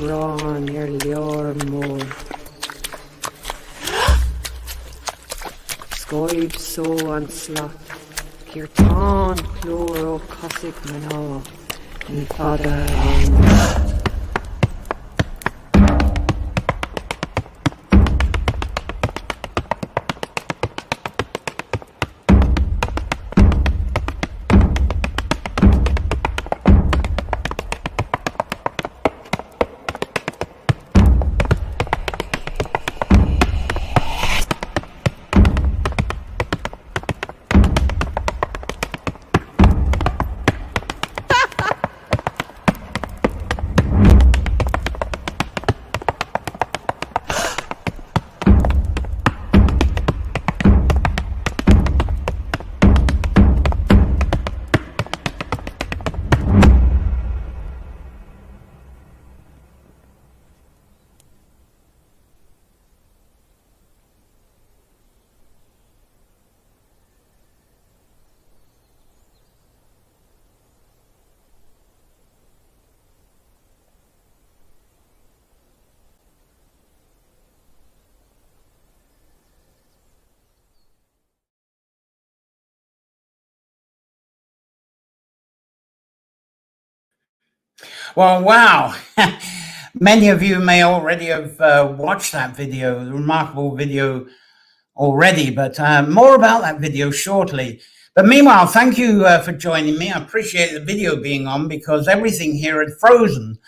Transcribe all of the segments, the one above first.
brawn your leor more. Scoib so and slot, Kirtan chloro cosig mano, and father on. Well, wow. Many of you may already have watched that video, the remarkable video already, but more about that video shortly. But meanwhile, thank you for joining me. I appreciate the video being on because everything here had frozen.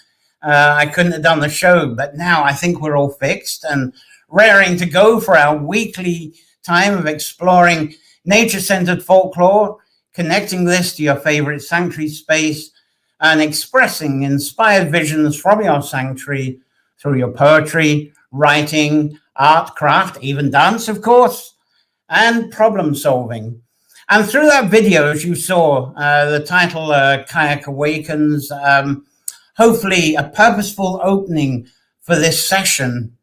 I couldn't have done the show, but now I think we're all fixed and raring to go for our weekly time of exploring nature-centered folklore, connecting this to your favorite sanctuary space, and expressing inspired visions from your sanctuary through your poetry, writing, art, craft, even dance, of course, and problem solving. And through that video, as you saw, the title Kayak Awakens, hopefully a purposeful opening for this session,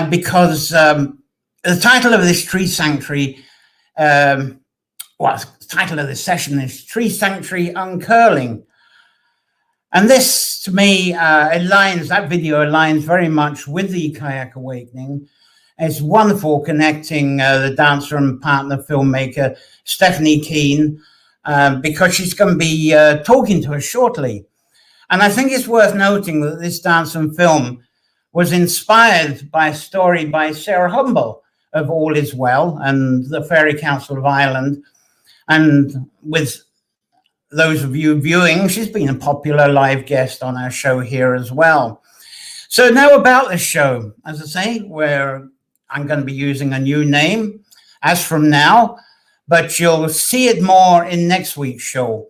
because the title of this tree sanctuary, the title of this session is Tree Sanctuary Uncurling. And this, to me, that video aligns very much with the Kayak Awakening. It's wonderful connecting the dancer and partner filmmaker, Stephanie Keane, because she's going to be talking to us shortly. And I think it's worth noting that this dance and film was inspired by a story by Sarah Humble of All Is Well and the Fairy Council of Ireland. And with those of you viewing, she's been a popular live guest on our show here as well. So now about this show, as I say, I'm going to be using a new name as from now, but you'll see it more in next week's show.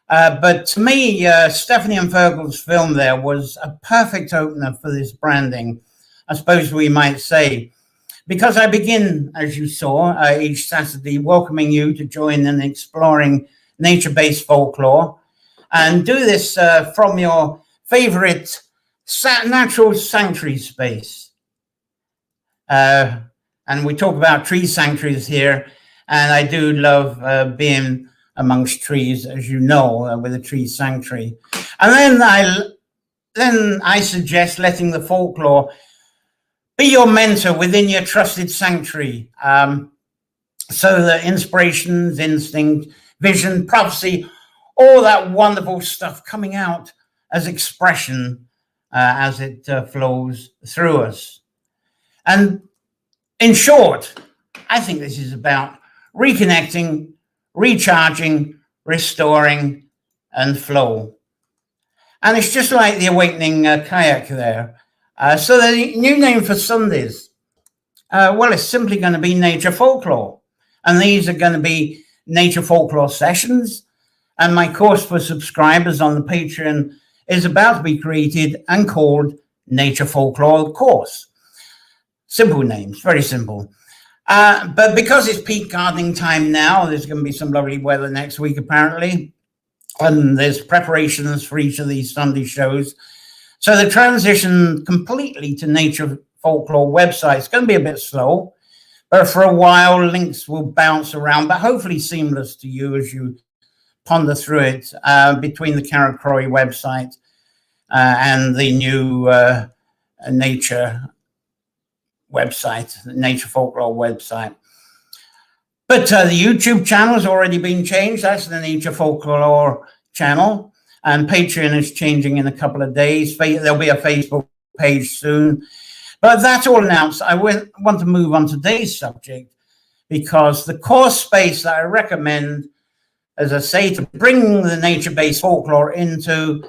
But to me, Stephanie and Fergal's film there was a perfect opener for this branding, I suppose we might say, because I begin, as you saw, each Saturday welcoming you to join in exploring nature-based folklore, and do this from your favorite natural sanctuary space. And we talk about tree sanctuaries here, and I do love being amongst trees, as you know, with a tree sanctuary. And then I suggest letting the folklore be your mentor within your trusted sanctuary, so that inspirations, instinct, vision, prophecy, all that wonderful stuff coming out as expression as it flows through us. And in short, I think this is about reconnecting, recharging, restoring, and flow. And it's just like the Awakening kayak there. So the new name for Sundays, it's simply going to be Nature Folklore. And these are going to be Nature Folklore Sessions. And my course for subscribers on the Patreon is about to be created and called Nature Folklore Course. Simple names, very simple. But because it's peak gardening time now, there's going to be some lovely weather next week, apparently. And there's preparations for each of these Sunday shows. So the transition completely to Nature Folklore website is going to be a bit slow. But for a while, links will bounce around, but hopefully seamless to you as you ponder through it between the Carrowcrory website and the new nature website, nature folklore website. But the YouTube channel has already been changed. That's the Nature Folklore channel. And Patreon is changing in a couple of days. There'll be a Facebook page soon. But that's all announced. I want to move on to today's subject, because the core space that I recommend, as I say, to bring the nature-based folklore into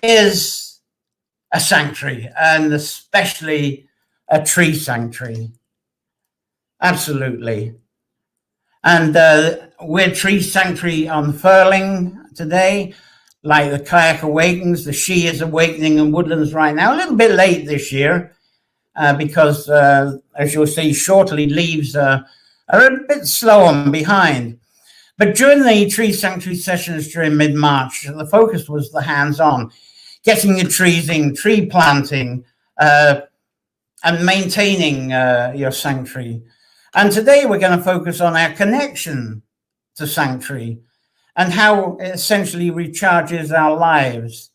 is a sanctuary, and especially a tree sanctuary. Absolutely. And we're Tree Sanctuary Uncurling today, like the Kayak Awakens. The She is awakening in woodlands right now. A little bit late this year because, as you'll see shortly, leaves are a bit slow on behind. But during the Tree Sanctuary sessions during mid-March, the focus was the hands-on, getting your trees in, tree planting, and maintaining your sanctuary. And today we're going to focus on our connection to sanctuary and how it essentially recharges our lives.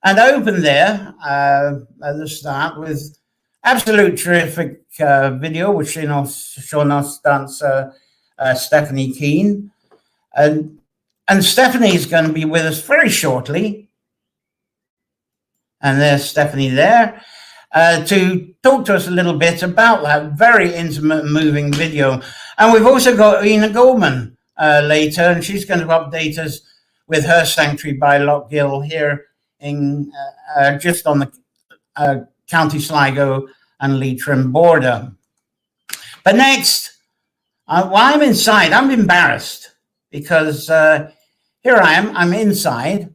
And I open there at the start with absolute terrific video, which shown us dancer Stephanie Keane. And Stephanie is going to be with us very shortly. And there's Stephanie there. To talk to us a little bit about that very intimate, moving video. And we've also got Ina Goldman later, and she's going to update us with her sanctuary by Loch Gill here in just on the County Sligo and Leitrim border. But next, while I'm inside, I'm embarrassed because here I am, I'm inside.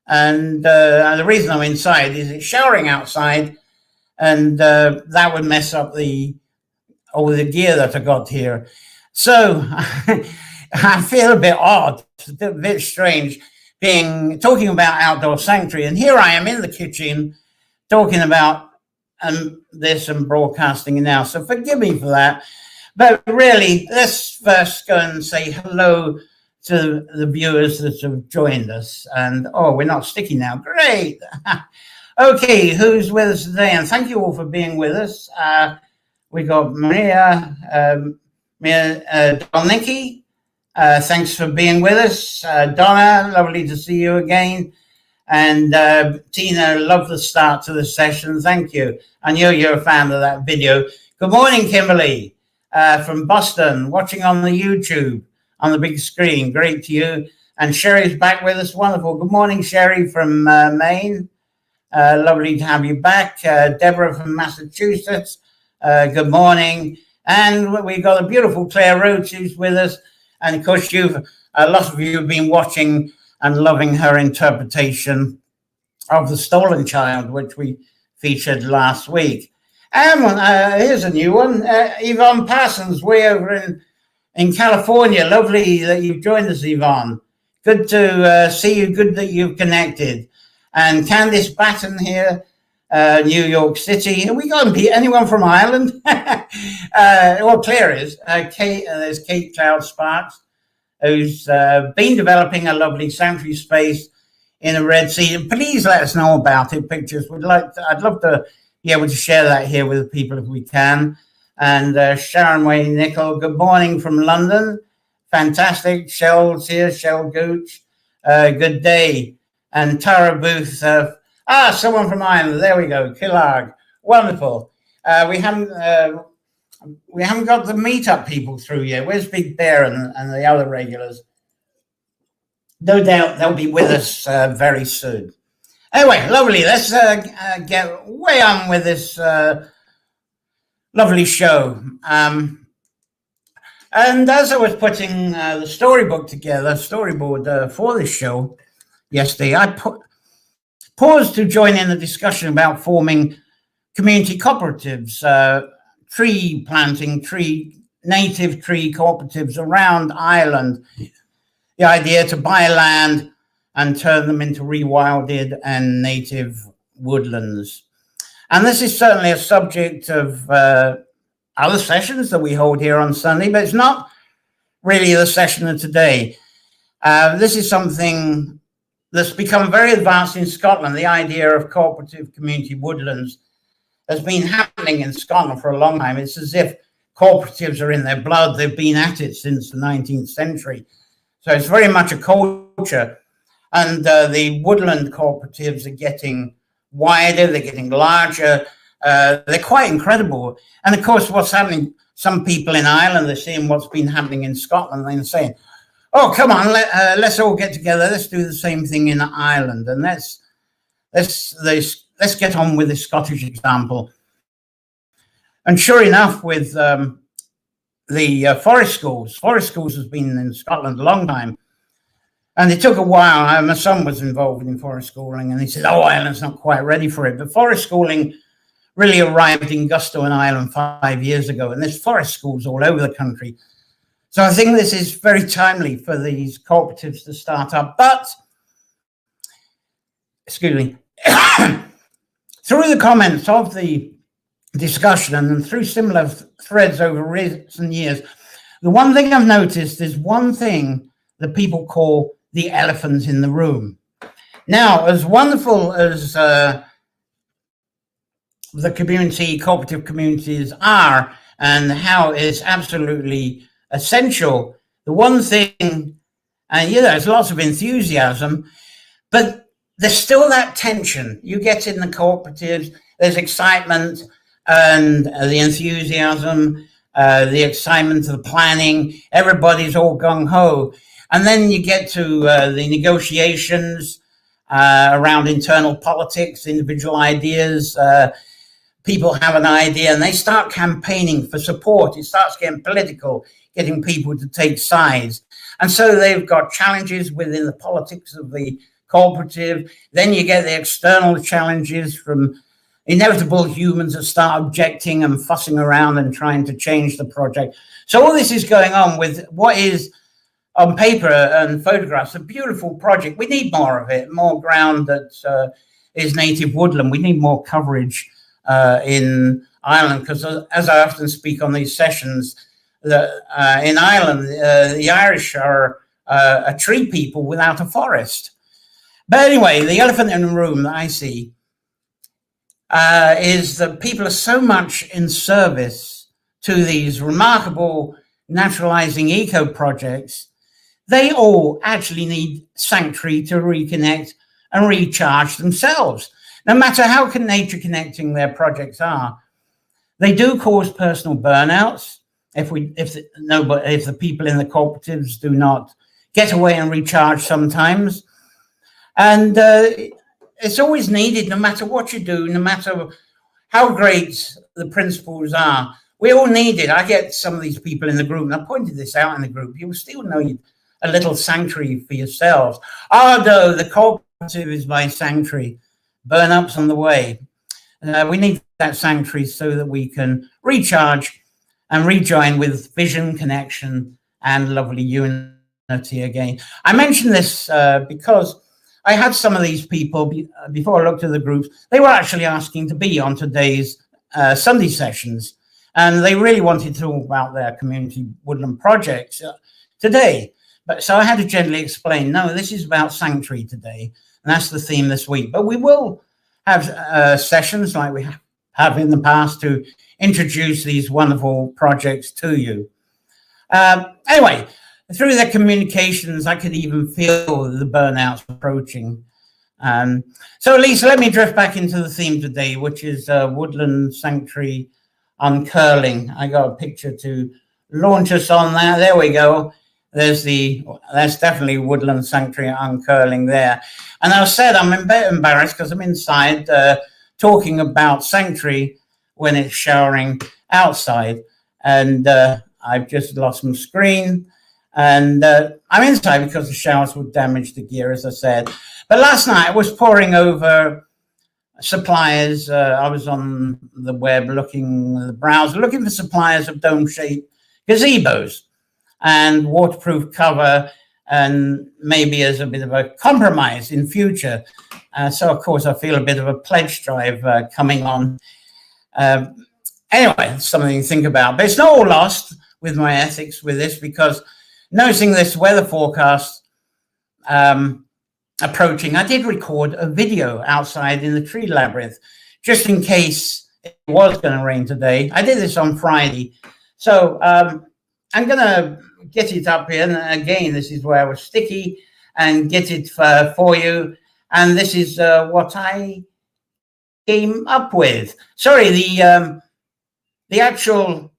And the reason I'm inside is it's showering outside. And that would mess up all the gear that I got here. So I feel a bit odd, a bit strange, talking about outdoor sanctuary. And here I am in the kitchen talking about this and broadcasting now. So forgive me for that. But really, let's first go and say hello to the viewers that have joined us. And, oh, we're not sticky now. Great. Okay, who's with us today? And thank you all for being with us. We got Maria Dolnicki. Thanks for being with us. Donna, lovely to see you again. And Tina, love the start to the session. Thank you. I know you're a fan of that video. Good morning, Kimberly, from Boston, watching on the YouTube on the big screen. Great to you. And Sherry's back with us. Wonderful. Good morning, Sherry from Maine. Lovely to have you back. Deborah from Massachusetts, good morning. And we've got a beautiful Claire Rhodes who's with us. And of course, a lot of you have been watching and loving her interpretation of The Stolen Child, which we featured last week. And here's a new one, Yvonne Parsons, way over in California. Lovely that you've joined us, Yvonne. Good to see you, good that you've connected. And Candice Batten here, New York City. Have we got anyone from Ireland? Well, Claire is. There's Kate Cloud Sparks, who's been developing a lovely sanctuary space in the Red Sea. And please let us know about it. Pictures. I'd love to be able to share that here with the people if we can. And Sharon Wayne Nicol, good morning from London. Fantastic. Shell's here. Shell Gooch. Good day. And Tara Booth, someone from Ireland. There we go, Killarg. Wonderful. We haven't got the meetup people through yet. Where's Big Bear and the other regulars? No doubt they'll be with us very soon. Anyway, lovely. Let's get way on with this lovely show. And as I was putting the storyboard for this show yesterday, I paused to join in the discussion about forming community cooperatives, tree planting, native tree cooperatives around Ireland. The idea to buy land and turn them into rewilded and native woodlands. And this is certainly a subject of other sessions that we hold here on Sunday, but it's not really the session of today. This is something that's become very advanced in Scotland. The idea of cooperative community woodlands has been happening in Scotland for a long time. It's as if cooperatives are in their blood. They've been at it since the 19th century. So it's very much a culture. And the woodland cooperatives are getting wider, they're getting larger, they're quite incredible. And of course, what's happening, some people in Ireland are seeing what's been happening in Scotland and saying, oh, come on, let's all get together, let's do the same thing in Ireland, and let's get on with the Scottish example. And sure enough, with the forest schools has been in Scotland a long time. And it took a while. My son was involved in forest schooling, and he said, oh, Ireland's not quite ready for it. But forest schooling really arrived in Gusto in Ireland 5 years ago, and there's forest schools all over the country. So I think this is very timely for these cooperatives to start up. But, excuse me, through the comments of the discussion and through similar threads over recent years, the one thing I've noticed is one thing that people call the elephant in the room. Now, as wonderful as the cooperative communities are, and how it's absolutely essential, the one thing, and there's lots of enthusiasm, but there's still that tension. You get in the cooperatives, there's excitement and the enthusiasm, the excitement of the planning, everybody's all gung-ho. And then you get to the negotiations around internal politics, individual ideas. People have an idea and they start campaigning for support. It starts getting political, getting people to take sides. And so they've got challenges within the politics of the cooperative. Then you get the external challenges from inevitable humans that start objecting and fussing around and trying to change the project. So all this is going on with what is, on paper and photographs, a beautiful project. We need more of it, more ground that is native woodland. We need more coverage in Ireland, because as I often speak on these sessions, in Ireland, the Irish are a tree people without a forest. But anyway, the elephant in the room that I see is that people are so much in service to these remarkable naturalizing eco projects. They all actually need sanctuary to reconnect and recharge themselves. No matter how nature connecting their projects are, they do cause personal burnouts if the people in the cooperatives do not get away and recharge sometimes. And it's always needed, no matter what you do, no matter how great the principles are. We all need it. I get some of these people in the group, and I pointed this out in the group, you still need a little sanctuary for yourselves. No, the cooperative is my sanctuary. Burn-up's on the way. We need that sanctuary so that we can recharge and rejoin with vision, connection, and lovely unity again. I mention this because I had some of these people, before I looked at the groups, they were actually asking to be on today's Sunday sessions, and they really wanted to talk about their community woodland projects today. But so I had to gently explain, no, this is about sanctuary today, and that's the theme this week. But we will have sessions like we have in the past to introduce these wonderful projects to you. Anyway, through their communications, I could even feel the burnouts approaching. So Lisa, let me drift back into the theme today, which is woodland sanctuary uncurling. I got a picture to launch us on that. There we go. That's definitely woodland sanctuary uncurling there. And I said I'm a bit embarrassed because I'm inside talking about sanctuary when it's showering outside. And I've just lost my screen. And I'm inside because the showers would damage the gear, as I said. But last night I was poring over suppliers. I was on the web looking at the browser, looking for suppliers of dome-shaped gazebos and waterproof cover, and maybe as a bit of a compromise in future. So, of course, I feel a bit of a pledge drive coming on. Anyway, it's something to think about. But it's not all lost with my ethics with this, because noticing this weather forecast, approaching, I did record a video outside in the tree labyrinth, just in case it was going to rain today. I did this on Friday. So I'm going to get it up here. And again, this is where I was sticky and get it for you. And this is what I came up with. Sorry, the actual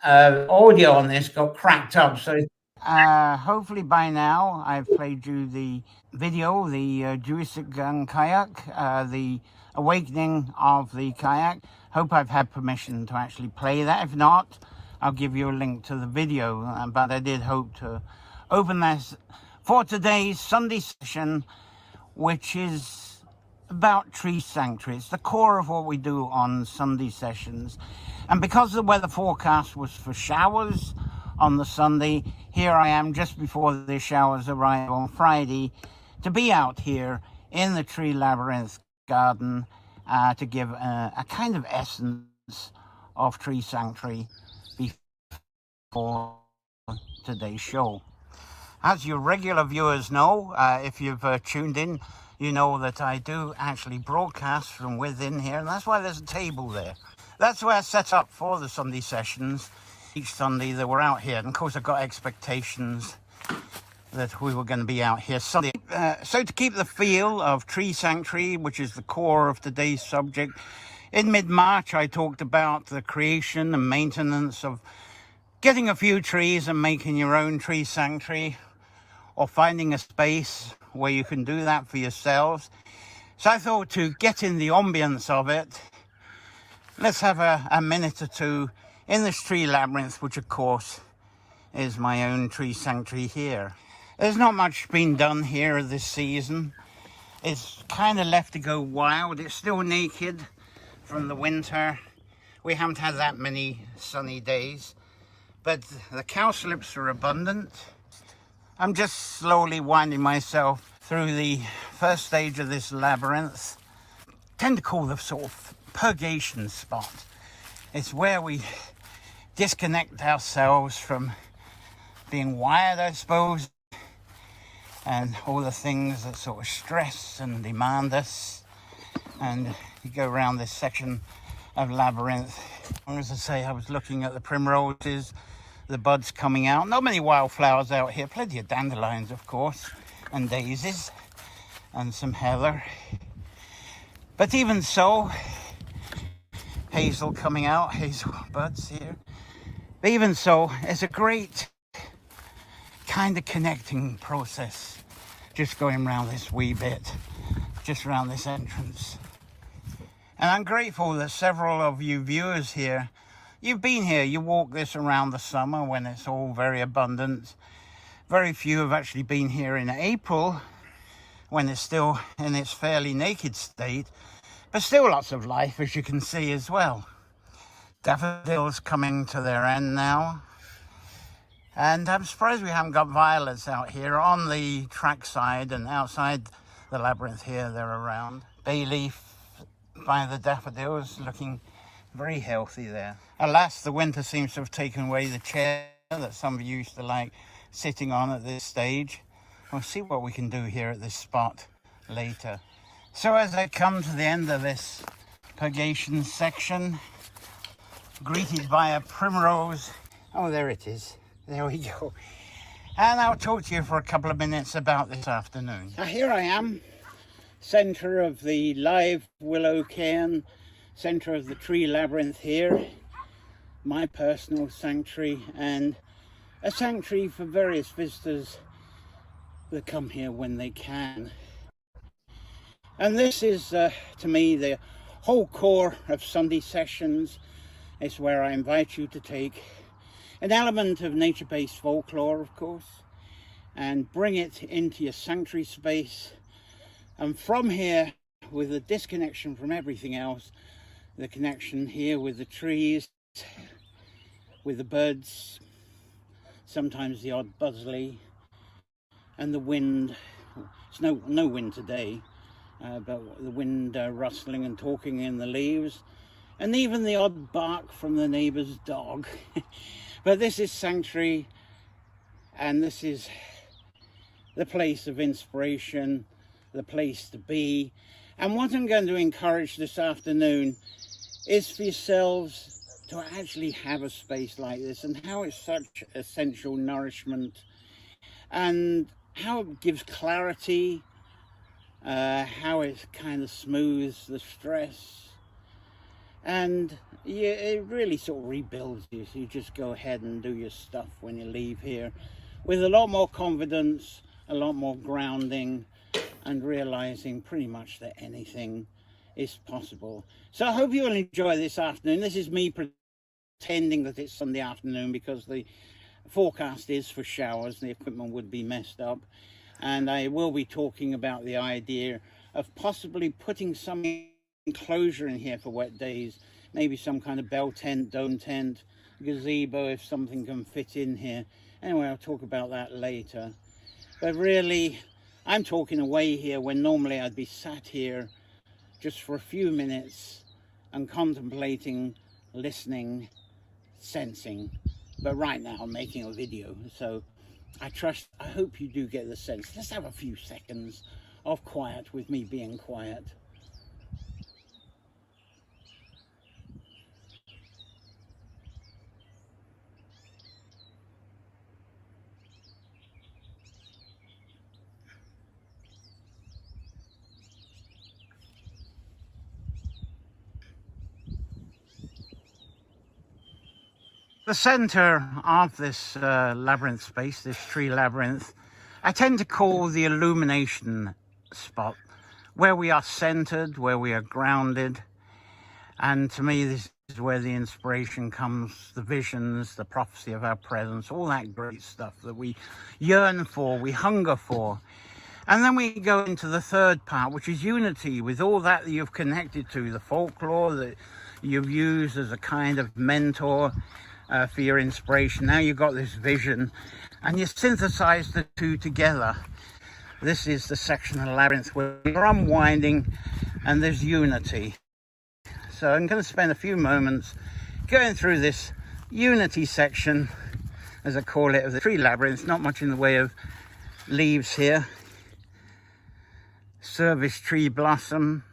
audio on this got cracked up. So hopefully by now I've played you the video, the Jewish kayak, the awakening of the kayak. Hope I've had permission to actually play that. If not, I'll give you a link to the video. But I did hope to open this for today's Sunday session, which is about tree sanctuary. It's the core of what we do on Sunday sessions. And because the weather forecast was for showers on the Sunday, here I am just before the showers arrive on Friday to be out here in the tree labyrinth garden to give a kind of essence of tree sanctuary before today's show. As your regular viewers know, if you've tuned in, you know that I do actually broadcast from within here, and that's why there's a table there. That's where I set up for the Sunday sessions. Each Sunday that we're out here, and of course I've got expectations that we were going to be out here Sunday. So to keep the feel of tree sanctuary, which is the core of today's subject, in mid-March I talked about the creation and maintenance of getting a few trees and making your own tree sanctuary, or finding a space where you can do that for yourselves. So I thought, to get in the ambience of it, let's have a minute or two in this tree labyrinth, which of course is my own tree sanctuary here. There's not much been done here this season. It's kind of left to go wild. It's still naked from the winter. We haven't had that many sunny days, but the cowslips are abundant. I'm just slowly winding myself through the first stage of this labyrinth. I tend to call the sort of purgation spot. It's where we disconnect ourselves from being wired, I suppose, and all the things that sort of stress and demand us. And you go around this section of labyrinth. As I say, I was looking at the primroses, the buds coming out. Not many wildflowers out here, plenty of dandelions, of course, and daisies, and some heather. But even so, hazel coming out, hazel buds here. But even so, it's a great kind of connecting process, just going around this wee bit, just around this entrance. And I'm grateful that several of you viewers here, you've been here, you walk this around the summer when it's all very abundant. Very few have actually been here in April, when it's still in its fairly naked state, but still lots of life, as you can see as well. Daffodils coming to their end now. And I'm surprised we haven't got violets out here on the track side, and outside the labyrinth here they're around. Bay leaf by the daffodils looking very healthy there. Alas, the winter seems to have taken away the chair that some of you used to like sitting on at this stage. We'll see what we can do here at this spot later. So as I come to the end of this purgation section, greeted by a primrose. Oh, there it is. There we go. And I'll talk to you for a couple of minutes about this afternoon. Now here I am, centre of the live willow cairn, centre of the tree labyrinth here, my personal sanctuary, and a sanctuary for various visitors that come here when they can. And this is, to me, the whole core of Sunday sessions. It's where I invite you to take an element of nature-based folklore, of course, and bring it into your sanctuary space. And from here, with the disconnection from everything else, the connection here with the trees, with the birds, sometimes the odd buzzley, and the wind. It's no wind today, but the wind rustling and talking in the leaves, and even the odd bark from the neighbour's dog. But this is sanctuary, and this is the place of inspiration the place to be. And what I'm going to encourage this afternoon is for yourselves to actually have a space like this, and how it's such essential nourishment, and how it gives clarity, how it kind of smooths the stress, and yeah, it really sort of rebuilds you. So you just go ahead and do your stuff when you leave here with a lot more confidence, a lot more grounding, and realizing pretty much that anything is possible. So I hope you will enjoy this afternoon. This is me pretending that it's Sunday afternoon, because the forecast is for showers. The equipment would be messed up, and I will be talking about the idea of possibly putting some enclosure in here for wet days, maybe some kind of bell tent, dome tent, gazebo, if something can fit in here. Anyway, I'll talk about that later. But really, I'm talking away here when normally I'd be sat here just for a few minutes and contemplating, listening, sensing. But right now I'm making a video, so I hope you do get the sense. Let's have a few seconds of quiet with me being quiet. The center of this labyrinth space, this tree labyrinth, I tend to call the illumination spot, where we are centered, where we are grounded. And to me, this is where the inspiration comes, the visions, the prophecy of our presence, all that great stuff that we yearn for, we hunger for. And then we go into the third part, which is unity with all that you've connected to, the folklore that you've used as a kind of mentor for your inspiration. Now you've got this vision, and you synthesize the two together. This is the section of the labyrinth where you're unwinding and there's unity. So I'm going to spend a few moments going through this unity section, as I call it, of the tree labyrinth. Not much in the way of leaves here. Service tree blossom.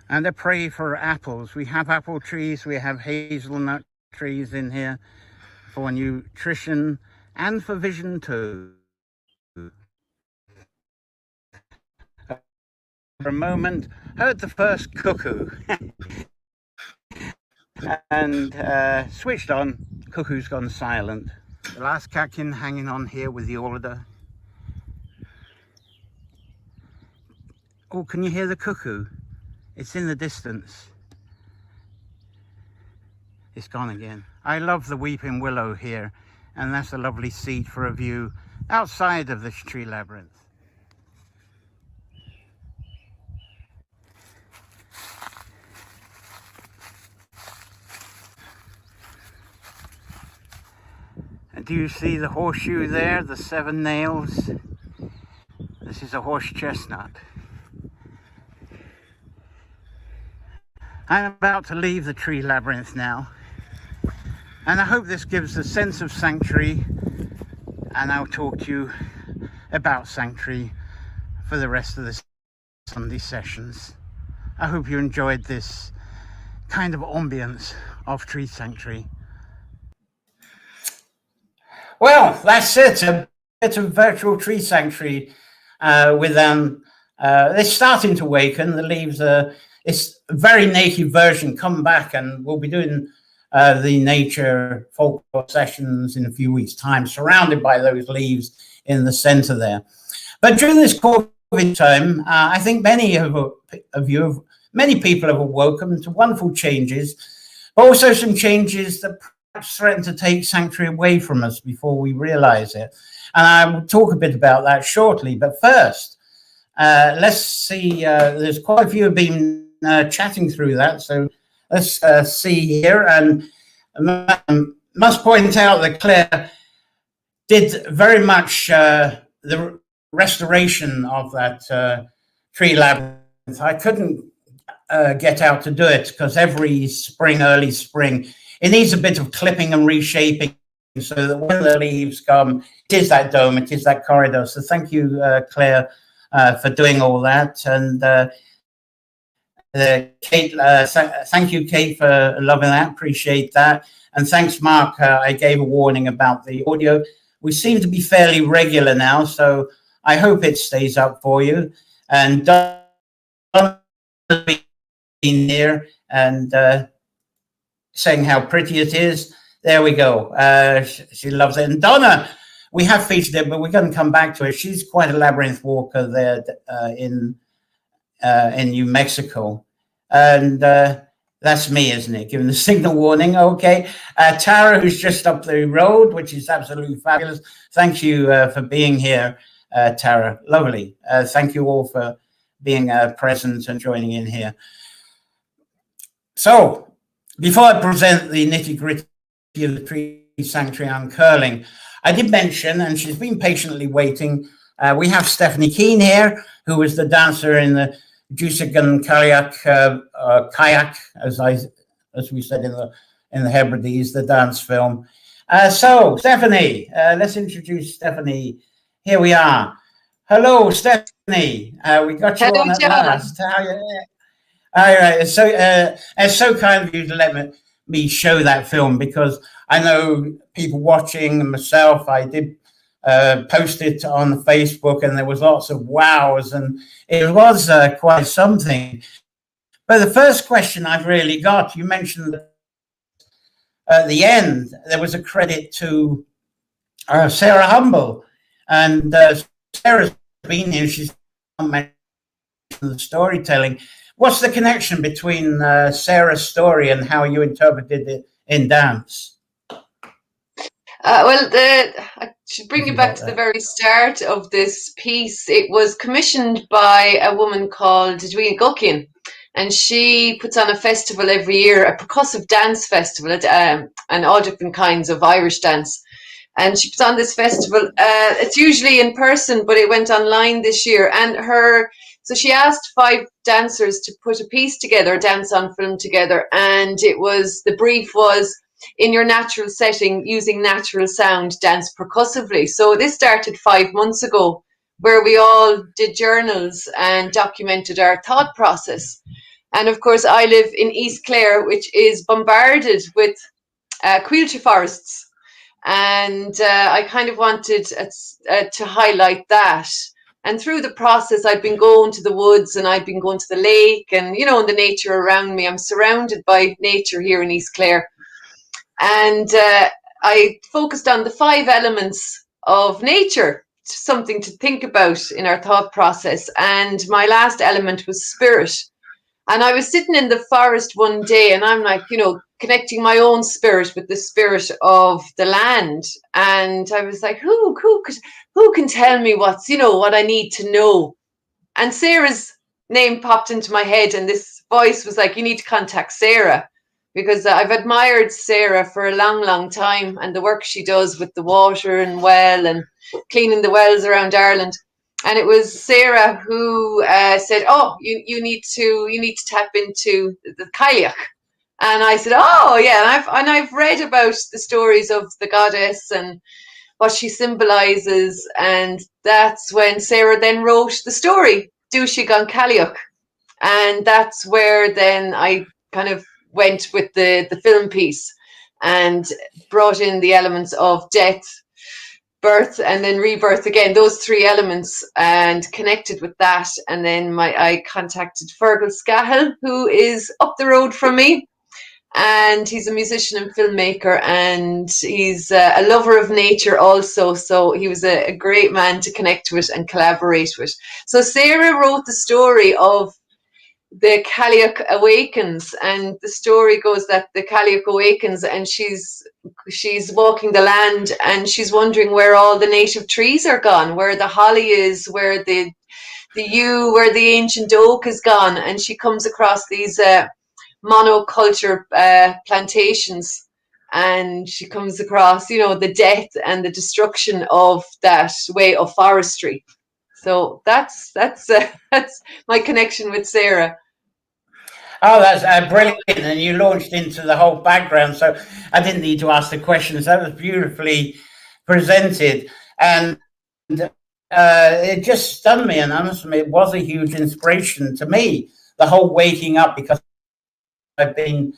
And I pray for apples. We have apple trees, we have hazelnut trees in here for nutrition and for vision too. For a moment, heard the first cuckoo and switched on. Cuckoo's gone silent. The last catkin hanging on here with the order. Oh, can you hear the cuckoo? It's in the distance. It's gone again. I love the weeping willow here, and that's a lovely seat for a view outside of this tree labyrinth. And do you see the horseshoe there, the 7 nails? This is a horse chestnut. I'm about to leave the tree labyrinth now, and I hope this gives a sense of sanctuary, and I'll talk to you about sanctuary for the rest of the Sunday sessions. I hope you enjoyed this kind of ambience of tree sanctuary. Well, that's it, a bit of virtual tree sanctuary with them. They're starting to awaken, the leaves are, it's a very native version, come back, and we'll be doing the nature folklore sessions in a few weeks' time, surrounded by those leaves in the center there. But during this COVID time, I think many people have awoken to wonderful changes, but also some changes that perhaps threaten to take sanctuary away from us before we realize it. And I will talk a bit about that shortly. But first, let's see, there's quite a few have been chatting through that. So let's see here. And must point out that Claire did very much the restoration of that tree labyrinth. I couldn't get out to do it because every spring, early spring, it needs a bit of clipping and reshaping so that when the leaves come, it is that dome, it is that corridor. So thank you, Claire, for doing all that. And Kate, thank you, Kate, for loving that. Appreciate that. And thanks, Mark. I gave a warning about the audio. We seem to be fairly regular now, so I hope it stays up for you. And Donna's been here and saying how pretty it is. There we go. She loves it. And Donna, we have featured it, but we're going to come back to it. She's quite a labyrinth walker there in New Mexico. And that's me, isn't it? Giving the signal warning. Okay. Tara, who's just up the road, which is absolutely fabulous. Thank you for being here, Tara. Lovely. Thank you all for being present and joining in here. So, before I present the nitty-gritty of the tree sanctuary uncurling, I did mention, and she's been patiently waiting, we have Stephanie Keane here, who was the dancer in the Juicegan kayak, as we said in the Hebrides, the dance film. So, Stephanie, let's introduce Stephanie. Here we are. Hello, Stephanie. We got you on at last. How are you? All right. It's so kind of you to let me show that film, because I know people watching, and myself, I did post it on Facebook, and there was lots of wows, and it was quite something. But the first question I've really got, you mentioned at the end, there was a credit to Sarah Humble, and Sarah's been here. She's mentioned the storytelling. What's the connection between Sarah's story and how you interpreted it in dance? Well, I should bring you back to the very start of this piece. It was commissioned by a woman called Edwina Guckian, and she puts on a festival every year, a percussive dance festival, and all different kinds of Irish dance. And she puts on this festival. It's usually in person, but it went online this year. And so she asked 5 dancers to put a piece together, a dance on film together. And the brief was, in your natural setting, using natural sound, dance percussively. So this started 5 months ago, where we all did journals and documented our thought process. And of course, I live in East Clare, which is bombarded with quilter forests. And I kind of wanted to highlight that. And through the process, I've been going to the woods, and I've been going to the lake, and, you know, in the nature around me. I'm surrounded by nature here in East Clare. And I focused on the 5 elements of nature, something to think about in our thought process. And my last element was spirit. And I was sitting in the forest one day, and I'm like, you know, connecting my own spirit with the spirit of the land. And I was like, who can tell me what I need to know? And Sarah's name popped into my head, and this voice was like, you need to contact Sarah, because I've admired Sarah for a long, long time, and the work she does with the water and well and cleaning the wells around Ireland. And it was Sarah who said, "Oh, you need to tap into the kayak." And I said, "Oh, yeah." And I've read about the stories of the goddess and what she symbolizes, and that's when Sarah then wrote the story Dúisig Cailleach, and that's where then I kind of went with the film piece and brought in the elements of death, birth, and then rebirth again, those 3 elements, and connected with that. And then I contacted Fergal Scahill, who is up the road from me, and he's a musician and filmmaker, and he's a lover of nature also, so he was a great man to connect with and collaborate with. So Sarah wrote the story of the Cailleach awakens, and the story goes that the Cailleach awakens, and she's walking the land, and she's wondering where all the native trees are gone, where the holly is, where the yew, where the ancient oak is gone. And she comes across these monoculture plantations, and she comes across, you know, the death and the destruction of that way of forestry. So that's my connection with Sarah. Oh, that's brilliant. And you launched into the whole background, so I didn't need to ask the questions. That was beautifully presented. And it just stunned me, and honestly, it was a huge inspiration to me. The whole waking up, because I've been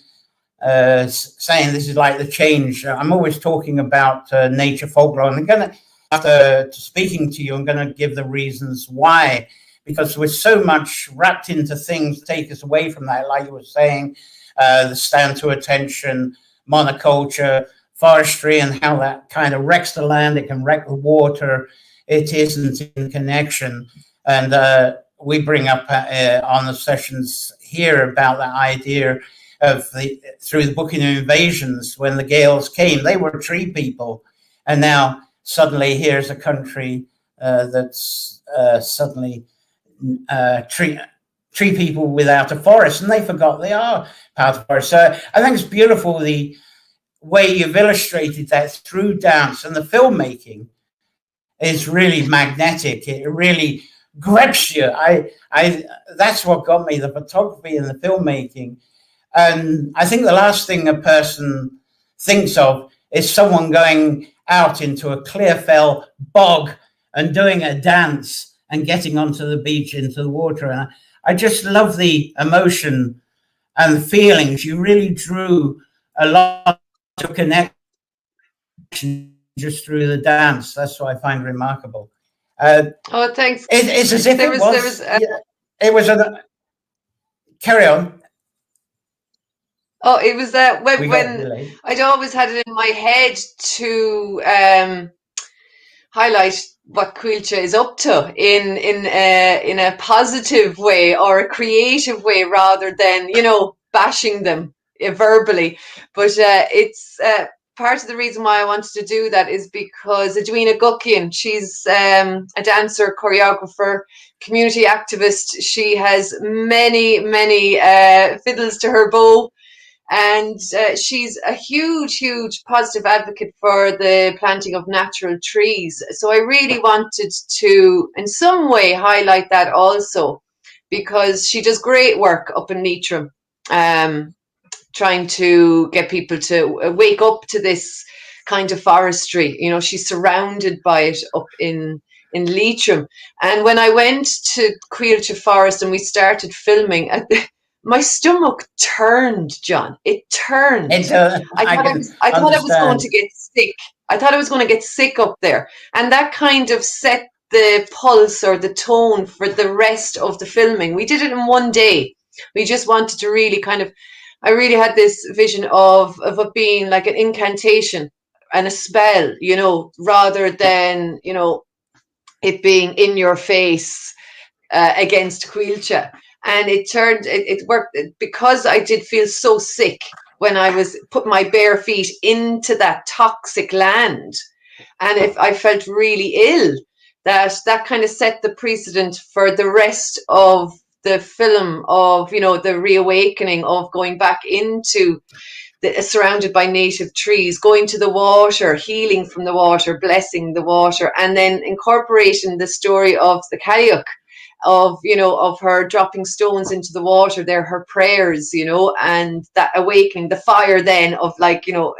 saying this is like the change. I'm always talking about nature folklore, and I'm going to, after speaking to you, I'm going to give the reasons why, because we're so much wrapped into things that take us away from that, like you were saying, the stand to attention, monoculture, forestry, and how that kind of wrecks the land, it can wreck the water, it isn't in connection. And we bring up on the sessions here about that idea of through the Booking of Invasions, when the Gaels came, they were tree people, and now suddenly here's a country that's suddenly tree people without a forest, and they forgot they are part of the forest. So I think it's beautiful the way you've illustrated that through dance, and the filmmaking is really magnetic. It really grabs you. I that's what got me, the photography and the filmmaking. And I think the last thing a person thinks of is someone going out into a clear fell bog and doing a dance and getting onto the beach, into the water. And I just love the emotion and the feelings. You really drew a lot of connection just through the dance. That's what I find remarkable. Oh, thanks. It's as if it was a carry on. Oh, it was when I'd always had it in my head to highlight what Caoilte is up to in a positive way or a creative way, rather than, you know, bashing them verbally. But it's part of the reason why I wanted to do that is because Edwina Guckian, she's a dancer, choreographer, community activist. She has many fiddles to her bow. And she's a huge positive advocate for the planting of natural trees. So I really wanted to, in some way, highlight that also, because she does great work up in Leitrim, trying to get people to wake up to this kind of forestry. You know, she's surrounded by it up in Leitrim. And when I went to Caoilte Forest and we started filming, my stomach turned, John. It turned. I thought I was going to get sick. I thought I was going to get sick up there. And that kind of set the pulse or the tone for the rest of the filming. We did it in one day. We just wanted to really I really had this vision of it being like an incantation and a spell, you know, rather than, you know, it being in your face against Caoilte. And it worked, because I did feel so sick when I was putting my bare feet into that toxic land. And if I felt really ill, that kind of set the precedent for the rest of the film of, you know, the reawakening of going back into surrounded by native trees, going to the water, healing from the water, blessing the water, and then incorporating the story of the Cailleach, of, you know, of her dropping stones into the water, they're her prayers, you know, and that awakening, the fire then of, like, you know,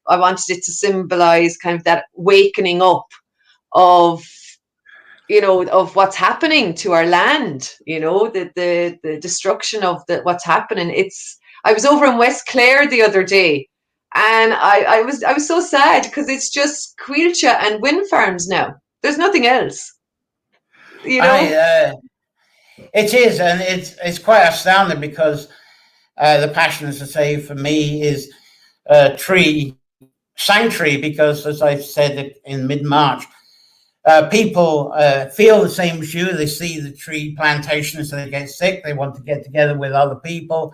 I wanted it to symbolize kind of that wakening up of, you know, of what's happening to our land, you know, the destruction of what's happening. I was over in West Clare the other day, and I was so sad, because it's just Caoilte and wind farms now. There's nothing else. You know? It is, and it's quite astounding, because the passion, as I say, for me is tree sanctuary, because, as I said in mid-March, people feel the same as you. They see the tree plantations, they get sick, they want to get together with other people.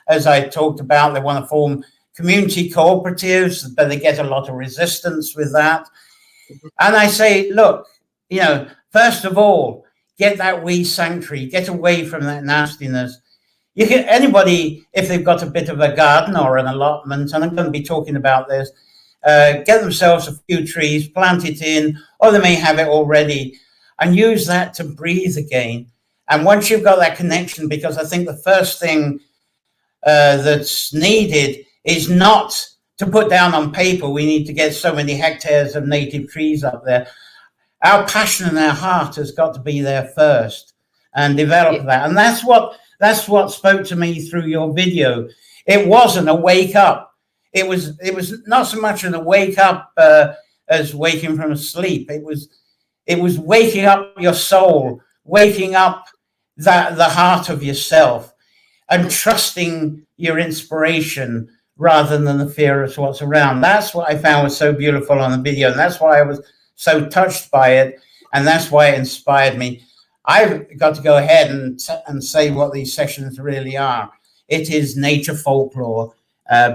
As I talked about, they want to form community cooperatives, but they get a lot of resistance with that. And I say, look, you know, first of all, get that wee sanctuary, get away from that nastiness. You can, anybody, if they've got a bit of a garden or an allotment, and I'm going to be talking about this, get themselves a few trees, plant it in, or they may have it already, and use that to breathe again. And once you've got that connection, because I think the first thing that's needed is not to put down on paper, we need to get so many hectares of native trees up there. our passion and our heart has got to be there first and develop that. And that's what spoke to me through your video. It wasn't a wake up. It was not so much a wake up as waking from sleep. It was waking up your soul, waking up the heart of yourself, and trusting your inspiration rather than the fear of what's around. That's what I found was so beautiful on the video, and that's why I was so touched by it, and that's why it inspired me. I've got to go ahead and say what these sessions really are. It is nature folklore,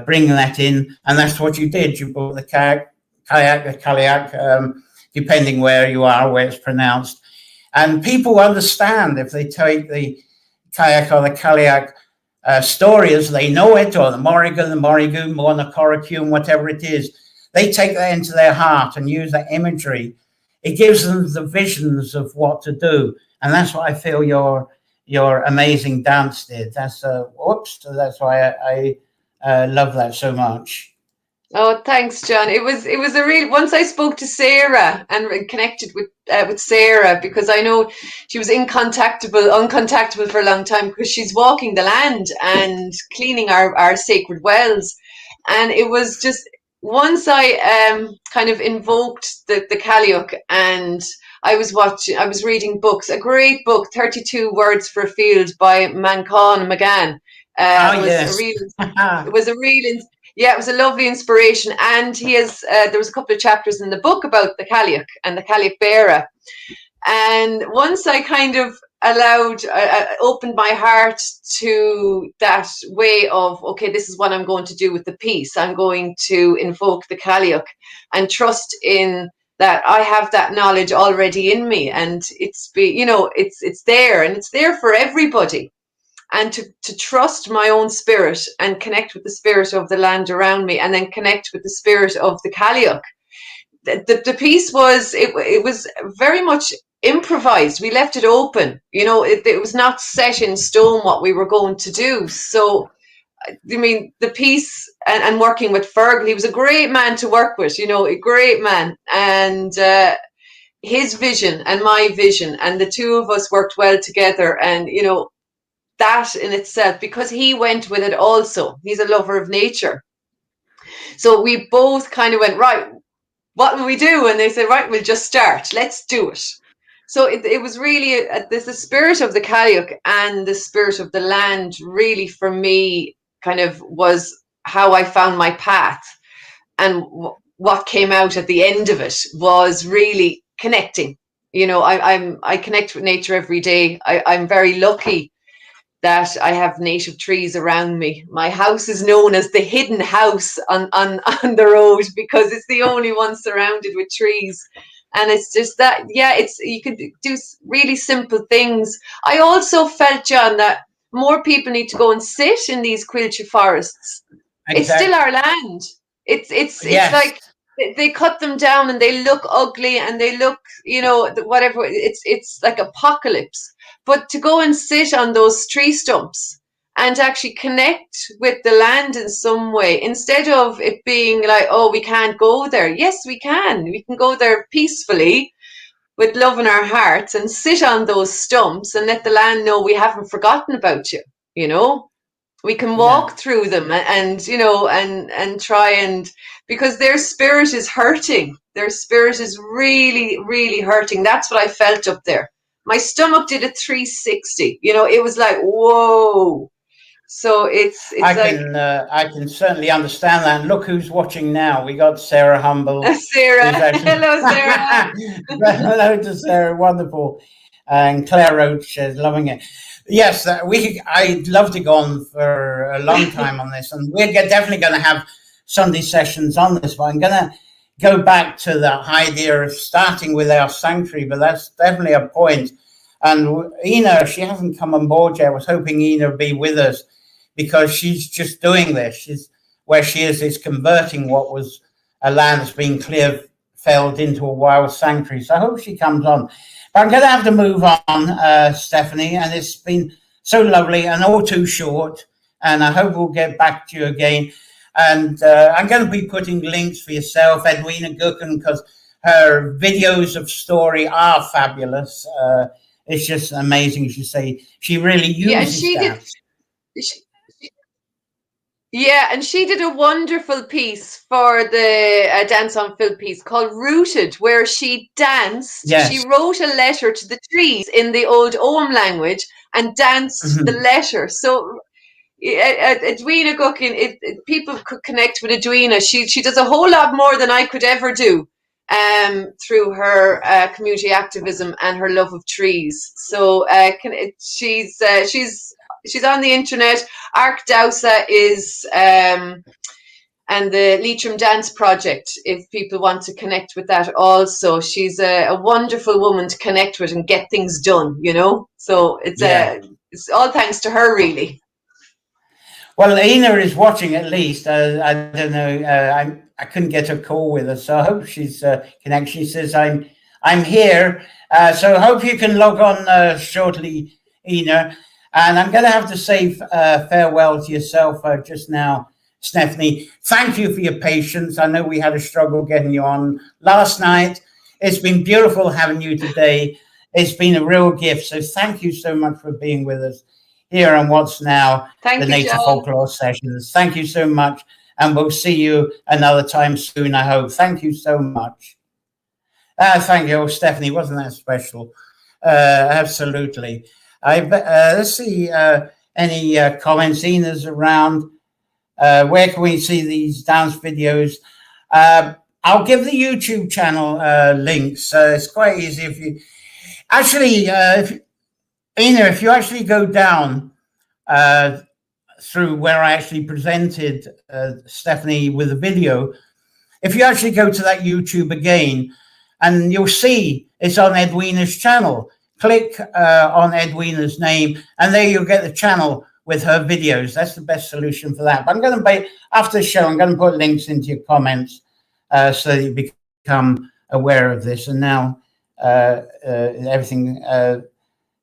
bringing that in, and that's what you did. You brought the kayak, depending where you are, where it's pronounced. And people understand if they take the kayak or the kayak story as they know it, or the Morrigan, Morna Coracune, whatever it is. They take that into their heart and use that imagery. It gives them the visions of what to do. And that's what I feel your amazing dance did. That's that's why I love that so much. Oh, thanks, John. It was a real. Once I spoke to Sarah and connected with Sarah, because I know she was uncontactable for a long time, because she's walking the land and cleaning our sacred wells. And it was just, once I kind of invoked the Cailleach, and I was reading books. A great book, 32 Words for a Field by Manchán McGann. It was a lovely inspiration. And he has there was a couple of chapters in the book about the Cailleach and the Cailleach Beara. And once I kind of opened my heart to that way of, okay, this is what I'm going to do with the piece. I'm going to invoke the Cailleach and trust in that I have that knowledge already in me, and it's there, and it's there for everybody. And to trust my own spirit and connect with the spirit of the land around me, and then connect with the spirit of the Cailleach. The piece was, it was very much improvised. We left it open. It was not set in stone what we were going to do. So, I mean, the piece and working with Fergal, he was a great man to work with, a great man. And his vision and my vision, and the two of us worked well together. And, that in itself, because he went with it also. He's a lover of nature. So we both kind of went, right, what will we do? And they said, right, we'll just start. Let's do it. So it was really the spirit of the Cailleach and the spirit of the land really, for me, kind of was how I found my path. And what came out at the end of it was really connecting. I connect with nature every day. I'm very lucky that I have native trees around me. My house is known as the hidden house on the road, because it's the only one surrounded with trees. And it's just that, you can do really simple things. I also felt, John, that more people need to go and sit in these quilcha forests. Exactly. It's still our land. It's like they cut them down and they look ugly and they look, whatever. It's like apocalypse. But to go and sit on those tree stumps and actually connect with the land in some way, instead of it being like, oh, we can't go there. Yes, we can. We can go there peacefully with love in our hearts and sit on those stumps and let the land know we haven't forgotten about you. We can walk through them and try and, because their spirit is hurting. Their spirit is really, really hurting. That's what I felt up there. My stomach did a 360. It was like, whoa. So I can certainly understand that. And look who's watching now. We got Sarah Humble. Sarah. Hello, Sarah. Hello to Sarah. Wonderful. And Claire Roach is loving it. Yes, I'd love to go on for a long time on this. And we're definitely going to have Sunday sessions on this. But I'm going to go back to the idea of starting with our sanctuary, but that's definitely a point. And Ina, she hasn't come on board yet. I was hoping Ina would be with us, because she's just doing this. Where she is converting what was a land that's been clear-felled into a wild sanctuary. So I hope she comes on. But I'm going to have to move on, Stephanie, and it's been so lovely and all too short. And I hope we'll get back to you again. And I'm going to be putting links for yourself, Edwina Gookin, because her videos of story are fabulous. It's just amazing, as you say. She really Yeah, and uses she did. dance. She, Yeah, and she did a wonderful piece for the Dance on Film piece called Rooted, where she danced. She Yes. wrote a letter to the trees in the old Ogham language and danced the letter. So Edwina Guckin, people could connect with Edwina. She does a whole lot more than I could ever do through her community activism and her love of trees. So she's on the internet. Arc Dowsa is and the Leitrim Dance Project, if people want to connect with that also. She's a wonderful woman to connect with and get things done, you know. So it's all thanks to her, really. Well, Ina is watching at least. I don't know. I couldn't get a call with her, so I hope she's connected. She says, I'm here. So I hope you can log on shortly, Ina. And I'm going to have to say farewell to yourself just now, Stephanie. Thank you for your patience. I know we had a struggle getting you on last night. It's been beautiful having you today. It's been a real gift. So thank you so much for being with us here on What's Now, the Native Folklore Sessions. Thank you so much. And we'll see you another time soon, I hope. Thank you so much. Thank you, Stephanie. Wasn't that special? Absolutely. Let's see any comments. Ina's around. Where can we see these dance videos? I'll give the YouTube channel links. It's quite easy if you actually, if you actually go down through where I actually presented Stephanie with a video, if you actually go to that YouTube again, and you'll see it's on Edwina's channel. Click on Edwina's name, and there you'll get the channel with her videos. That's the best solution for that. But I'm going to, after the show, I'm going to put links into your comments so that you become aware of this. And now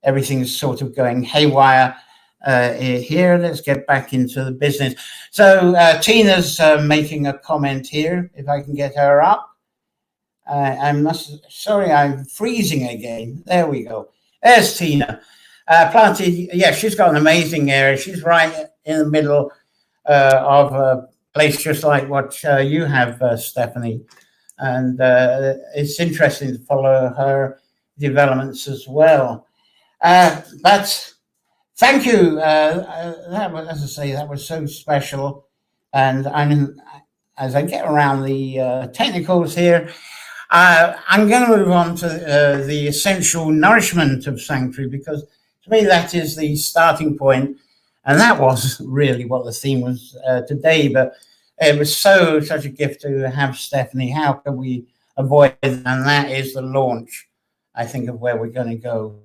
everything's sort of going haywire here. Let's get back into the business. So Tina's making a comment here, if I can get her up. Sorry, I'm freezing again. There we go. There's Tina. Planted, yeah, she's got an amazing area. She's right in the middle of a place just like what you have, Stephanie. And it's interesting to follow her developments as well. But thank you. That was, as I say, that was so special. And as I get around the technicals here, I'm going to move on to the essential nourishment of sanctuary, because to me that is the starting point, and that was really what the theme was today. But it was such a gift to have Stephanie. How can we avoid it? And that is the launch, I think, of where we're going to go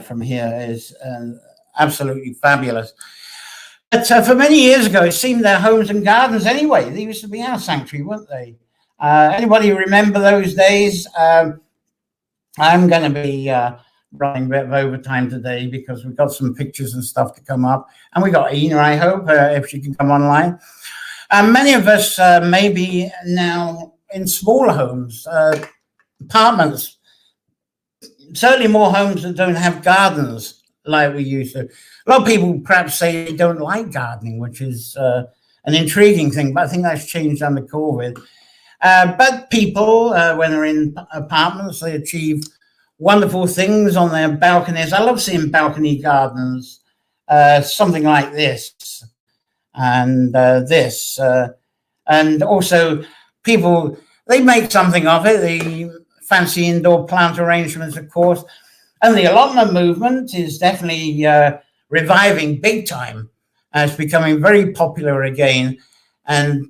from here. Is absolutely fabulous. But for many years ago, it seemed their homes and gardens anyway. They used to be our sanctuary, weren't they? Anybody remember those days? I'm going to be running a bit of overtime today because we've got some pictures and stuff to come up. And we got Ina, I hope, if she can come online. Many of us may be now in smaller homes, apartments, certainly more homes that don't have gardens like we used to. A lot of people perhaps say they don't like gardening, which is an intriguing thing, but I think that's changed under COVID. But people, when they're in apartments, they achieve wonderful things on their balconies. I love seeing balcony gardens, something like this and this. And also people, they make something of it, the fancy indoor plant arrangements, of course. And the allotment movement is definitely reviving big time. It's becoming very popular again. And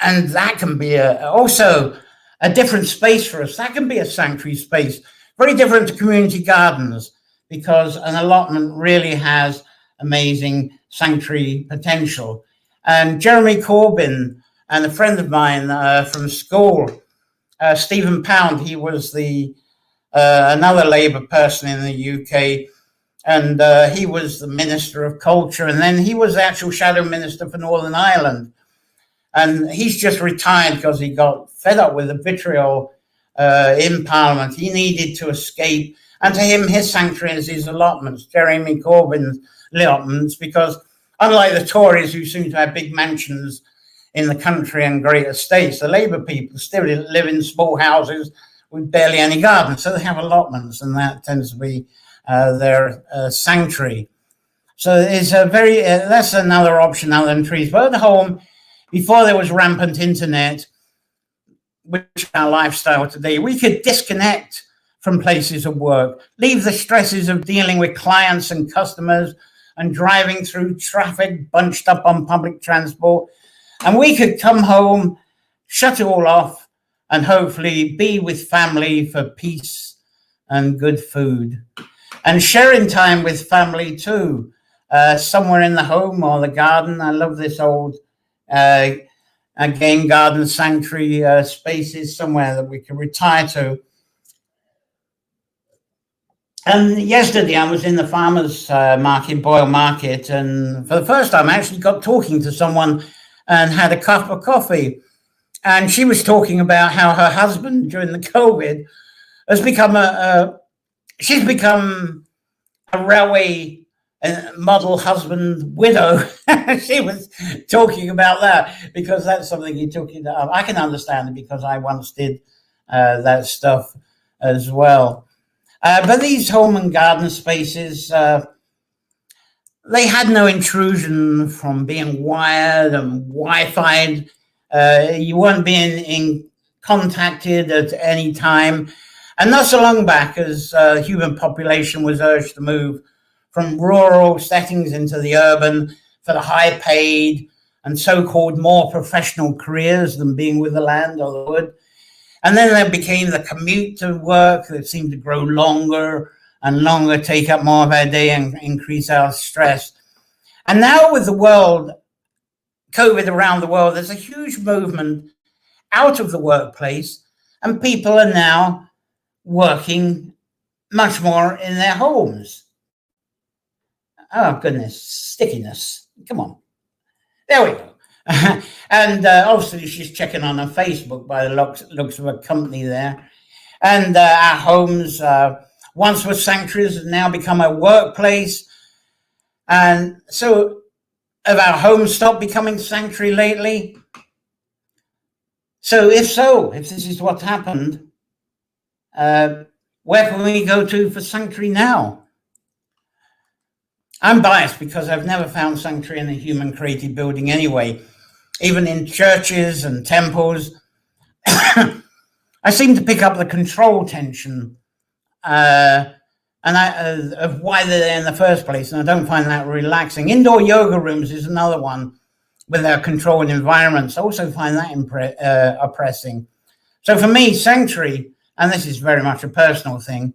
that can be also a different space for us. That can be a sanctuary space, very different to community gardens, because an allotment really has amazing sanctuary potential. And Jeremy Corbyn and a friend of mine from school, Stephen Pound, he was another Labour person in the UK, and he was the Minister of Culture, and then he was the actual Shadow Minister for Northern Ireland. And he's just retired because he got fed up with the vitriol in Parliament. He needed to escape. And to him, his sanctuary is his allotments, Jeremy Corbyn's allotments, because unlike the Tories, who seem to have big mansions in the country and great estates, the Labour people still live in small houses with barely any gardens. So they have allotments, and that tends to be their sanctuary. So it's a very, that's another option other than trees. But at home, before there was rampant internet, which is our lifestyle today, we could disconnect from places of work, leave the stresses of dealing with clients and customers and driving through traffic bunched up on public transport. And we could come home, shut it all off, and hopefully be with family for peace and good food. And sharing time with family too, somewhere in the home or the garden. I love this old again, garden sanctuary spaces somewhere that we can retire to. And yesterday I was in the farmers market, Boyle Market, and for the first time I actually got talking to someone and had a cup of coffee. And she was talking about how her husband during the COVID has become she's become a railway model husband widow. She was talking about that because that's something he took it up. I can understand it because I once did that stuff as well. But these home and garden spaces, they had no intrusion from being wired and Wi-Fi'd. You weren't being contacted at any time. And not so long back as human population was urged to move from rural settings into the urban for the high paid and so-called more professional careers than being with the land or the wood. And then there became the commute to work that seemed to grow longer and longer, take up more of our day and increase our stress. And now with the world, COVID around the world, there's a huge movement out of the workplace, and people are now working much more in their homes. Oh, goodness, stickiness. Come on. There we go. And obviously she's checking on her Facebook by the looks of a company there. And our homes once were sanctuaries have now become a workplace. And so have our homes stopped becoming sanctuary lately? So, if this is what's happened, where can we go to for sanctuary now? I'm biased because I've never found sanctuary in a human-created building anyway. Even in churches and temples, I seem to pick up the control tension of why they're there in the first place, and I don't find that relaxing. Indoor yoga rooms is another one with their controlled environments. I also find that oppressing. So for me, sanctuary, and this is very much a personal thing,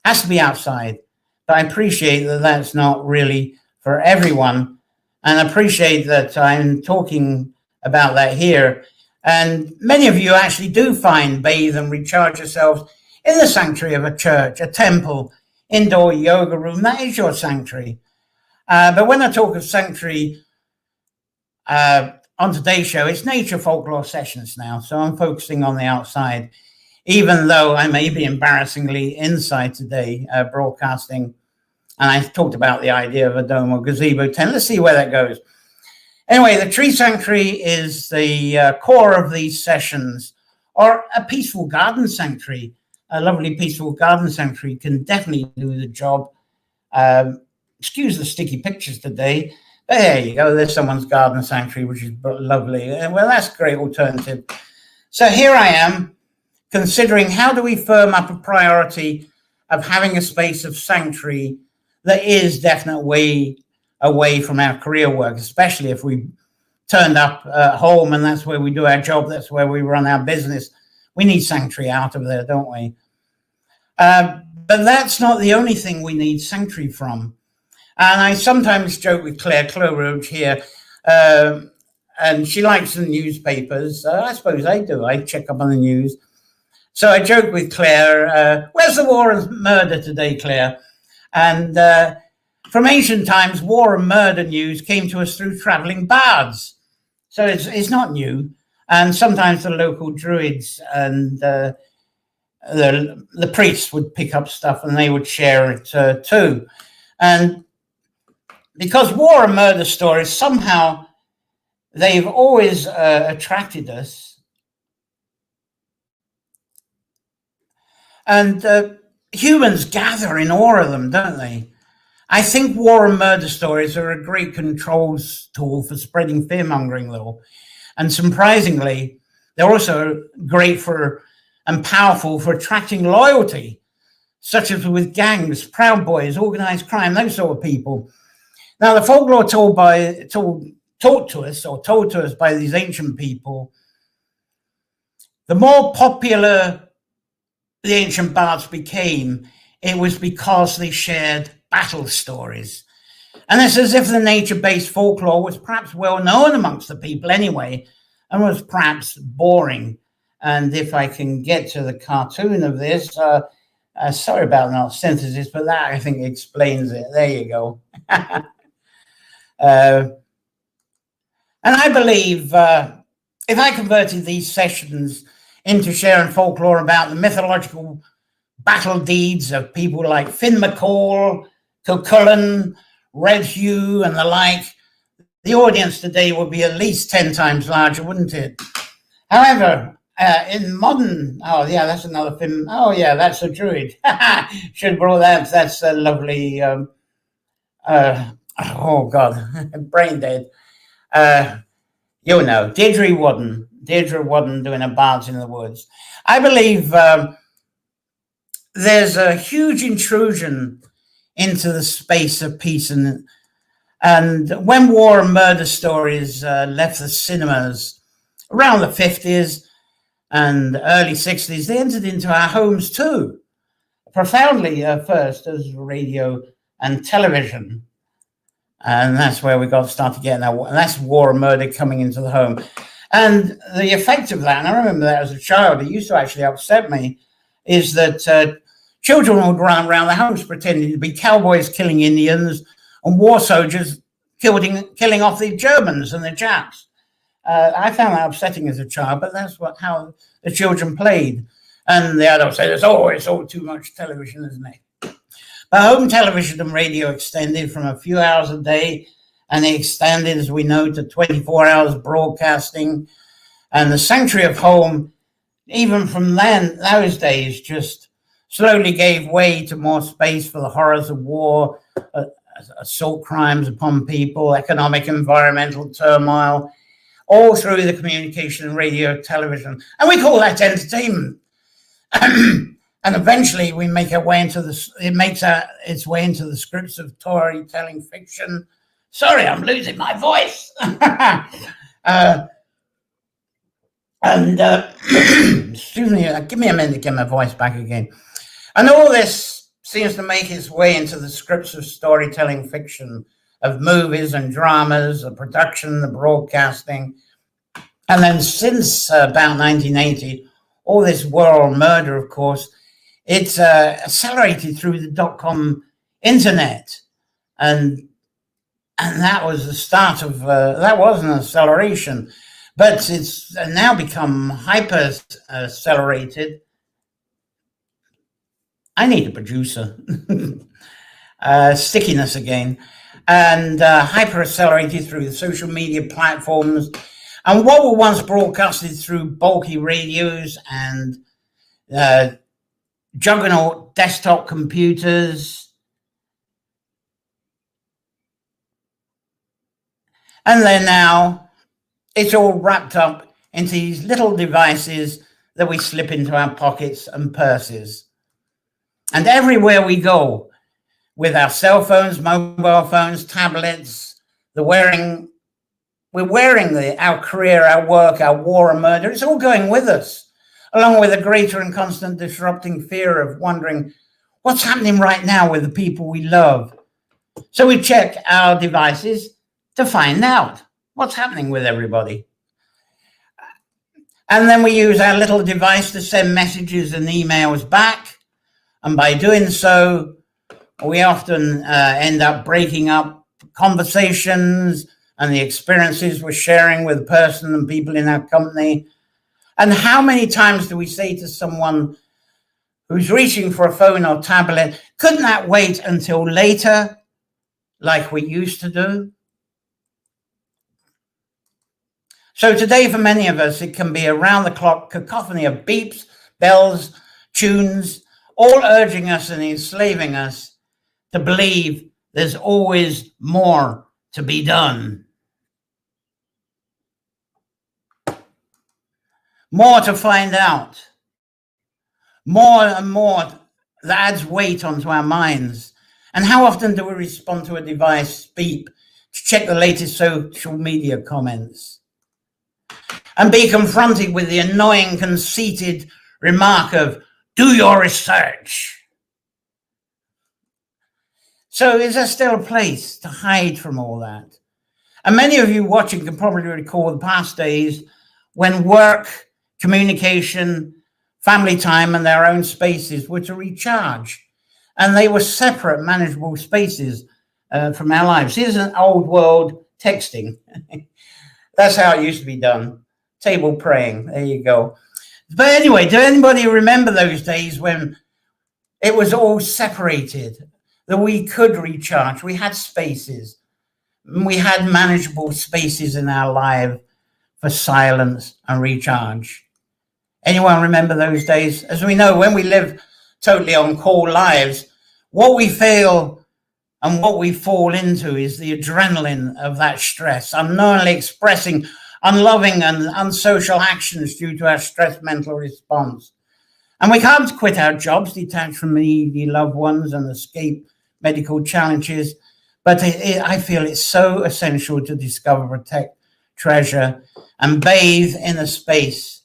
has to be outside. But I appreciate that that's not really for everyone, and I appreciate that I'm talking about that here. And many of you actually do bathe and recharge yourselves in the sanctuary of a church, a temple, indoor yoga room. That is your sanctuary. But when I talk of sanctuary on today's show, it's nature folklore sessions now. So I'm focusing on the outside, even though I may be embarrassingly inside today broadcasting. And I talked about the idea of a dome or gazebo tent. Let's see where that goes. Anyway, the tree sanctuary is the core of these sessions, or a peaceful garden sanctuary. A lovely peaceful garden sanctuary can definitely do the job. Excuse the sticky pictures today, but there you go. There's someone's garden sanctuary, which is lovely. Well, that's a great alternative. So here I am, considering how do we firm up a priority of having a space of sanctuary that is definitely away from our career work, especially if we turned up at home and that's where we do our job, that's where we run our business. We need sanctuary out of there, don't we? But that's not the only thing we need sanctuary from. And I sometimes joke with Claire Roach here, and she likes the newspapers. I suppose I do. I check up on the news. So I joke with Claire, where's the war and murder today, Claire? And from ancient times, war and murder news came to us through traveling bards. So it's not new. And sometimes the local druids and the priests would pick up stuff and they would share it too. And because war and murder stories, somehow they've always attracted us. And humans gather in awe of them, don't they? I think war and murder stories are a great controls tool for spreading fear-mongering, though. And surprisingly, they're also great for and powerful for attracting loyalty, such as with gangs, Proud Boys, organized crime, those sort of people. Now, the folklore told to us by these ancient people, the more popular the ancient bards became, it was because they shared battle stories. And it's as if the nature-based folklore was perhaps well known amongst the people anyway, and was perhaps boring. And if I can get to the cartoon of this, sorry about that synthesis, but that I think explains it. There you go. And I believe if I converted these sessions into sharing folklore about the mythological battle deeds of people like Finn McCall, Uncurling, Red Hugh, and the like, the audience today would be at least 10 times larger, wouldn't it? However, in modern, oh yeah, that's another Finn. Oh yeah, that's a druid. Should have brought that. That's a lovely. Oh God, brain dead. You know, Deirdre Wadden doing a bards in the woods. I believe there's a huge intrusion into the space of peace, and when war and murder stories left the cinemas around the 50s and early 60s, they entered into our homes too, profoundly first as radio and television. And that's where we got started getting that. And that's war and murder coming into the home. And the effect of that, and I remember that as a child, it used to actually upset me, is that children would run around the house pretending to be cowboys killing Indians and war soldiers killing off the Germans and the Japs. I found that upsetting as a child, but that's how the children played. And the adults say, it's all too much television, isn't it? But home television and radio extended from a few hours a day, and they extended, as we know, to 24 hours broadcasting. And the sanctuary of home, even from those days, just slowly gave way to more space for the horrors of war, assault crimes upon people, economic, environmental turmoil, all through the communication and radio, television. And we call that entertainment. And eventually we make our way into it makes its way into the scripts of storytelling fiction. Sorry, I'm losing my voice. Excuse me, give me a minute to get my voice back again. And all this seems to make its way into the scripts of storytelling fiction, of movies and dramas, the production, the broadcasting. And then since about 1980, all this war and murder, of course, it's accelerated through the .com internet. And that was the start of, that was an acceleration. But it's now become hyper accelerated. I need a producer. Stickiness again. And hyper accelerated through the social media platforms. And what were once broadcasted through bulky radios and juggernaut desktop computers. And then now it's all wrapped up into these little devices that we slip into our pockets and purses. And everywhere we go with our cell phones, mobile phones, tablets, we're wearing our career, our work, our war and murder. It's all going with us, along with a greater and constant disrupting fear of wondering what's happening right now with the people we love. So we check our devices to find out what's happening with everybody. And then we use our little device to send messages and emails back. And by doing so, we often end up breaking up conversations and the experiences we're sharing with the person and people in our company. And how many times do we say to someone who's reaching for a phone or tablet, couldn't that wait until later, like we used to do? So today, for many of us, it can be around-the-clock cacophony of beeps, bells, tunes, all urging us and enslaving us to believe there's always more to be done. More to find out. More and more that adds weight onto our minds. And how often do we respond to a device beep to check the latest social media comments and be confronted with the annoying, conceited remark of, do your research? So is there still a place to hide from all that? And many of you watching can probably recall the past days when work, communication, family time and their own spaces were to recharge. And they were separate, manageable spaces from our lives. Here's an old world texting. That's how it used to be done. Table praying, there you go. But anyway, do anybody remember those days when it was all separated, that we could recharge? We had spaces. We had manageable spaces in our life for silence and recharge. Anyone remember those days? As we know, when we live totally on call lives, what we feel and what we fall into is the adrenaline of that stress, unknowingly expressing unloving and unsocial actions due to our stress mental response. And we can't quit our jobs, detach from needy loved ones and escape medical challenges. But I feel it's so essential to discover, protect, treasure, and bathe in a space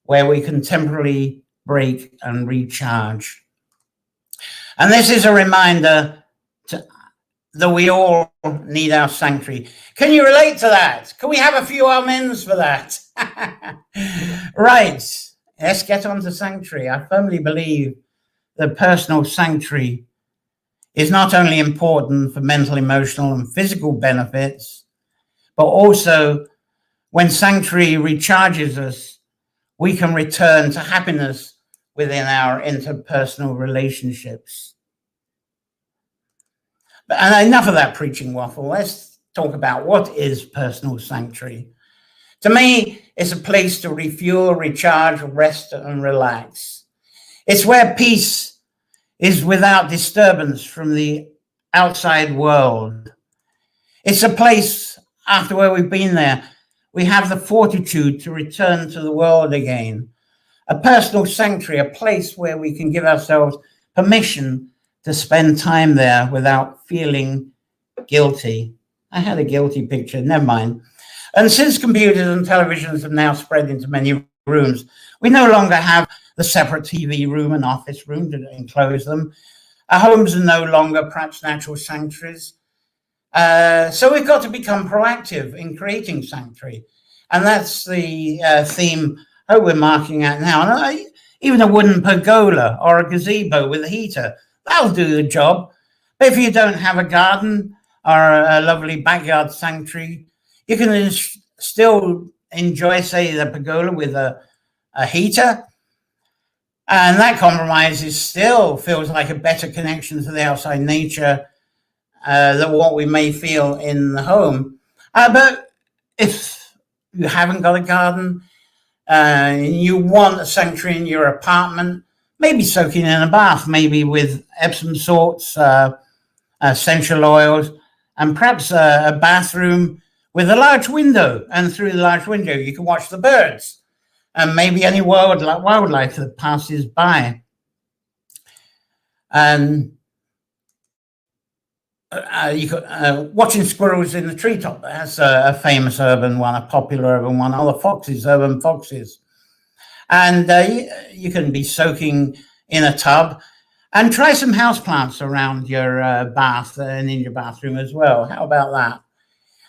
where we can temporarily break and recharge. And this is a reminder that we all need our sanctuary. Can you relate to that? Can we have a few amens for that? Right, let's get on to sanctuary. I firmly believe that personal sanctuary is not only important for mental, emotional, and physical benefits, but also when sanctuary recharges us, we can return to happiness within our interpersonal relationships. And enough of that preaching waffle. Let's talk about what is personal sanctuary. To me, it's a place to refuel, recharge, rest, and relax. It's where peace is without disturbance from the outside world. It's a place, after where we've been there, we have the fortitude to return to the world again. A personal sanctuary, a place where we can give ourselves permission to spend time there without feeling guilty. I had a guilty picture, never mind. And since computers and televisions have now spread into many rooms, we no longer have the separate TV room and office room to enclose them. Our homes are no longer perhaps natural sanctuaries. So we've got to become proactive in creating sanctuary. And that's the theme I hope we're marking out now. And even a wooden pergola or a gazebo with a heater, that'll do the job. But if you don't have a garden or a lovely backyard sanctuary, you can still enjoy, say, the pergola with a heater. And that compromise still feels like a better connection to the outside nature than what we may feel in the home. But if you haven't got a garden, you want a sanctuary in your apartment, maybe soaking in a bath, maybe with Epsom salts, essential oils, and perhaps a bathroom with a large window. And through the large window, you can watch the birds and maybe any wildlife that passes by. And watching squirrels in the treetop. That's a famous urban one, a popular urban one. All the foxes, urban foxes. And you can be soaking in a tub and try some houseplants around your bath and in your bathroom as well. How about that?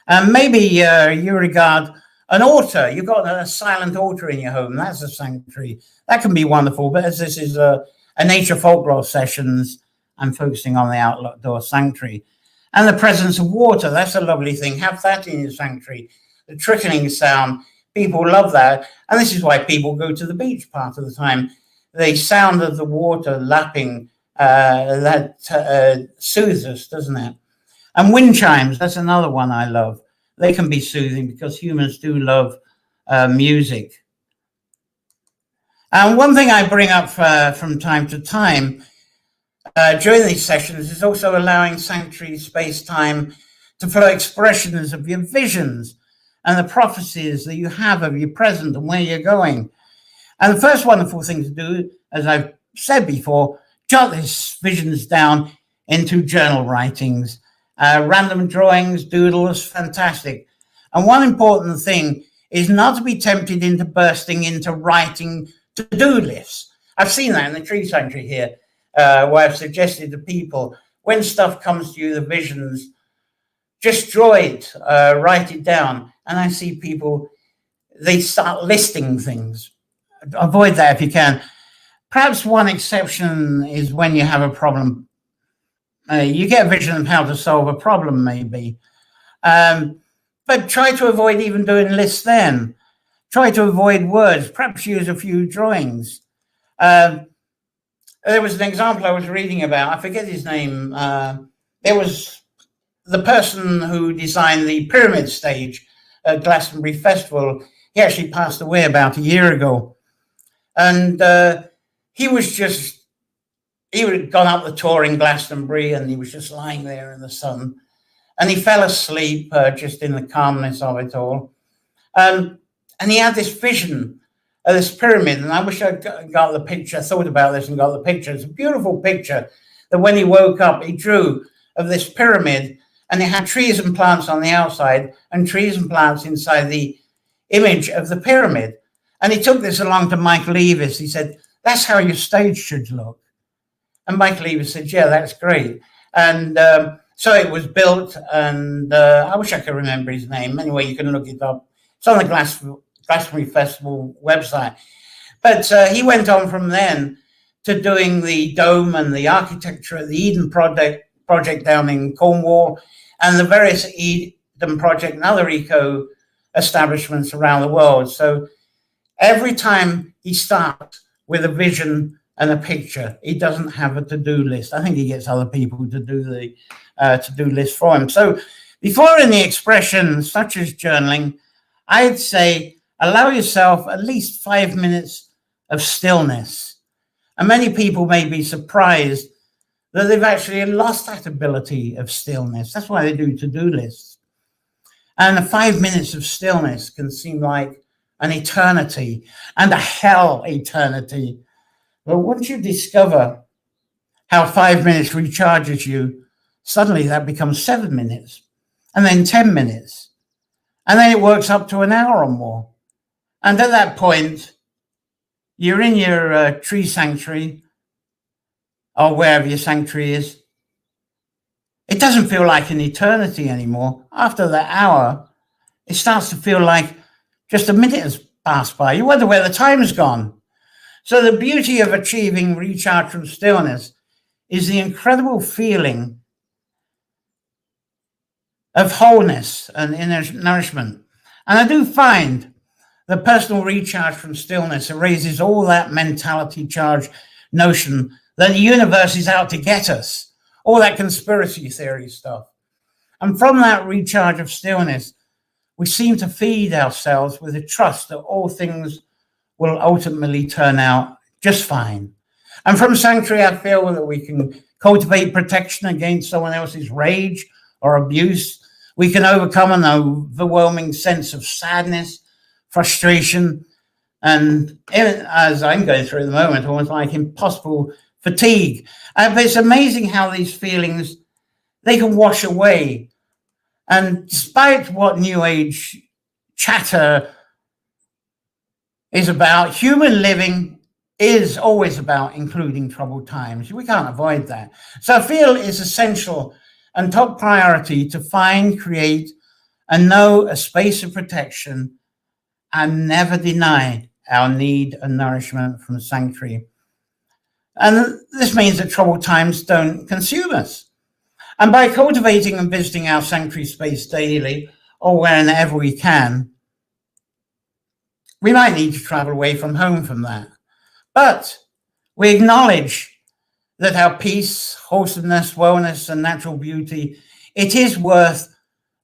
And maybe you regard an altar. You've got a silent altar in your home. That's a sanctuary. That can be wonderful. But as this is a nature folklore sessions, I'm focusing on the outdoor sanctuary. And the presence of water, that's a lovely thing. Have that in your sanctuary. The trickling sound, people love that. And this is why people go to the beach part of the time. The sound of the water lapping, that soothes us, doesn't it? And wind chimes, that's another one I love. They can be soothing because humans do love music. And one thing I bring up from time to time during these sessions is also allowing sanctuary space-time to flow expressions of your visions and the prophecies that you have of your present and where you're going. And the first wonderful thing to do, as I've said before, jot these visions down into journal writings, random drawings, doodles, fantastic. And one important thing is not to be tempted into bursting into writing to-do lists. I've seen that in the tree sanctuary here, where I've suggested to people, when stuff comes to you, the visions, just draw it, write it down. And I see people, they start listing things. Avoid that if you can. Perhaps one exception is when you have a problem. You get a vision of how to solve a problem, maybe. But try to avoid even doing lists then. Try to avoid words, perhaps use a few drawings. There was an example I was reading about, I forget his name. There was the person who designed the pyramid stage at Glastonbury Festival. He actually passed away about a year ago. And he had gone up the tour in Glastonbury and he was just lying there in the sun. And he fell asleep just in the calmness of it all. And he had this vision of this pyramid. And I wish I got the picture, thought about this and got the picture. It's a beautiful picture that when he woke up, he drew of this pyramid. And it had trees and plants on the outside and trees and plants inside the image of the pyramid. And he took this along to Mike Leavis. He said, that's how your stage should look. And Mike Leavis said, yeah, that's great. And so it was built, and I wish I could remember his name. Anyway, you can look it up. It's on the Glastonbury Festival website. But he went on from then to doing the dome and the architecture of the Eden project down in Cornwall, and the various Eden project and other eco establishments around the world. So every time he starts with a vision and a picture, he doesn't have a to-do list. I think he gets other people to do the to-do list for him. So before any expressions such as journaling, I'd say allow yourself at least 5 minutes of stillness. And many people may be surprised that they've actually lost that ability of stillness. That's why they do to-do lists. And the 5 minutes of stillness can seem like an eternity and a hell eternity. But once you discover how 5 minutes recharges you, suddenly that becomes 7 minutes, and then 10 minutes. And then it works up to an hour or more. And at that point, you're in your tree sanctuary, or wherever your sanctuary is. It doesn't feel like an eternity anymore. After that hour, it starts to feel like just a minute has passed by. You wonder where the time's gone. So the beauty of achieving recharge from stillness is the incredible feeling of wholeness and inner nourishment. And I do find the personal recharge from stillness erases all that mentality charge notion that the universe is out to get us, all that conspiracy theory stuff. And from that recharge of stillness, we seem to feed ourselves with a trust that all things will ultimately turn out just fine. And from sanctuary, I feel that we can cultivate protection against someone else's rage or abuse. We can overcome an overwhelming sense of sadness, frustration, and as I'm going through at the moment, almost like impossible fatigue. But it's amazing how these feelings, they can wash away. And despite what New Age chatter is about, human living is always about including troubled times. We can't avoid that. So I feel it's essential and top priority to find, create, and know a space of protection and never deny our need and nourishment from sanctuary. And this means that troubled times don't consume us. And by cultivating and visiting our sanctuary space daily, or whenever we can, we might need to travel away from home from that. But we acknowledge that our peace, wholesomeness, wellness, and natural beauty, it is worth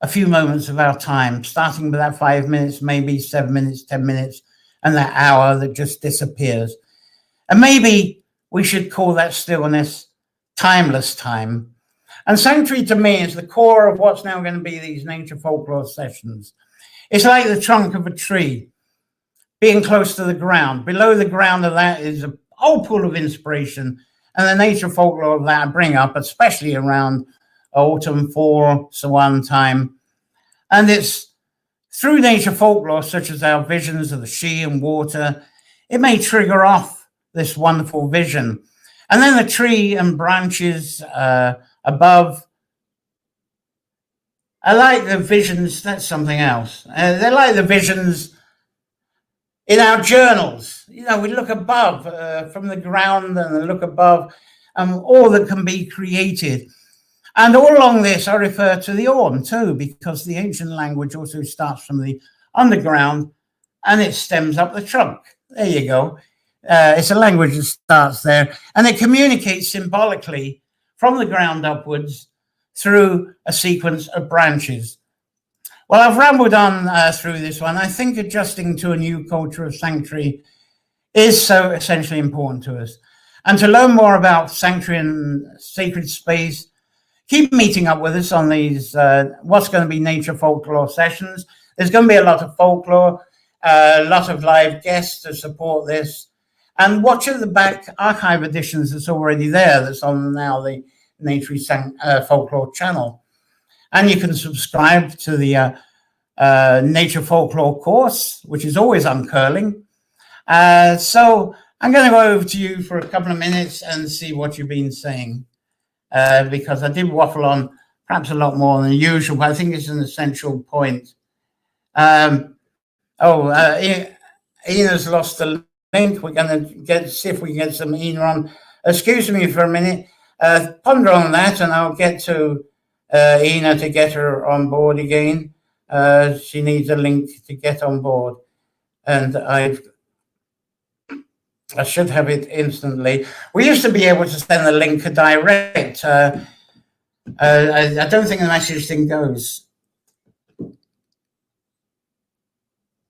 a few moments of our time, starting with that 5 minutes, maybe 7 minutes, 10 minutes, and that hour that just disappears. And maybe we should call that stillness timeless time. And sanctuary to me is the core of what's now going to be these nature folklore sessions. It's like the trunk of a tree, being close to the ground. Below the ground of that is a whole pool of inspiration, and the nature folklore of that I bring up, especially around autumn, fall, so on time. And it's through nature folklore, such as our visions of the sea and water, it may trigger off this wonderful vision. And then the tree and branches above are like the visions, that's something else. They're like the visions in our journals. You know, we look above from the ground and look above all that can be created. And all along this, I refer to the Orm too, because the ancient language also starts from the underground and it stems up the trunk. There you go. It's a language that starts there, and it communicates symbolically from the ground upwards through a sequence of branches. Well, I've rambled on through this one. I think adjusting to a new culture of sanctuary is so essentially important to us. And to learn more about sanctuary and sacred space, keep meeting up with us on these, what's going to be nature folklore sessions. There's going to be a lot of folklore, a lot of live guests to support this. And watch at the back archive editions that's already there, that's on now the Nature Folklore channel. And you can subscribe to the Nature Folklore course, which is always uncurling. So I'm going to go over to you for a couple of minutes and see what you've been saying, because I did waffle on perhaps a lot more than usual, but I think it's an essential point. Ina's lost the link. We're going to see if we can get some Ina on. Excuse me for a minute. Ponder on that, and I'll get to Ina to get her on board again. She needs a link to get on board, and I should have it instantly. We used to be able to send the link direct. I don't think the message thing goes.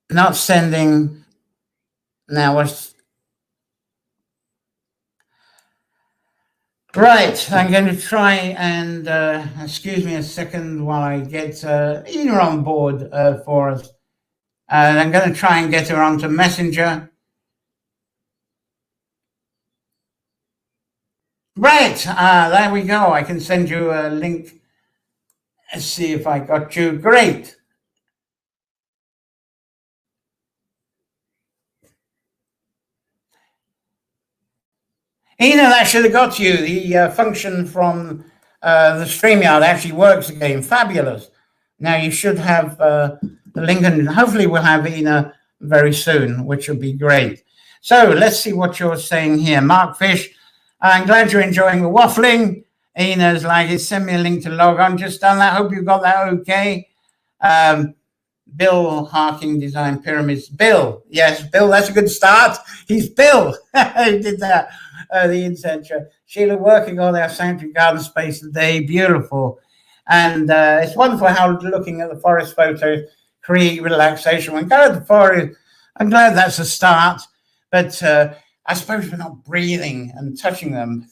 Not sending. Now what's right? I'm going to try and excuse me a second while I get Ina on board for us. And I'm going to try and get her onto Messenger. Right, there we go. I can send you a link. Let's see if I got you. Great. Ina, that should have got you. The function from the StreamYard actually works again. Fabulous. Now you should have the link, and hopefully we'll have Ina very soon, which will be great. So let's see what you're saying here. Mark Fish, I'm glad you're enjoying the waffling. Ina's like, send me a link to log on. Just done that. Hope you got that okay. Bill Harking Design Pyramids. Bill, yes, Bill, that's a good start. He's Bill. He did that. The incenture. Sheila working on our sanctuary garden space today. Beautiful. And it's wonderful how looking at the forest photos create relaxation. When go to the forest, I'm glad that's a start. But I suppose we're not breathing and touching them.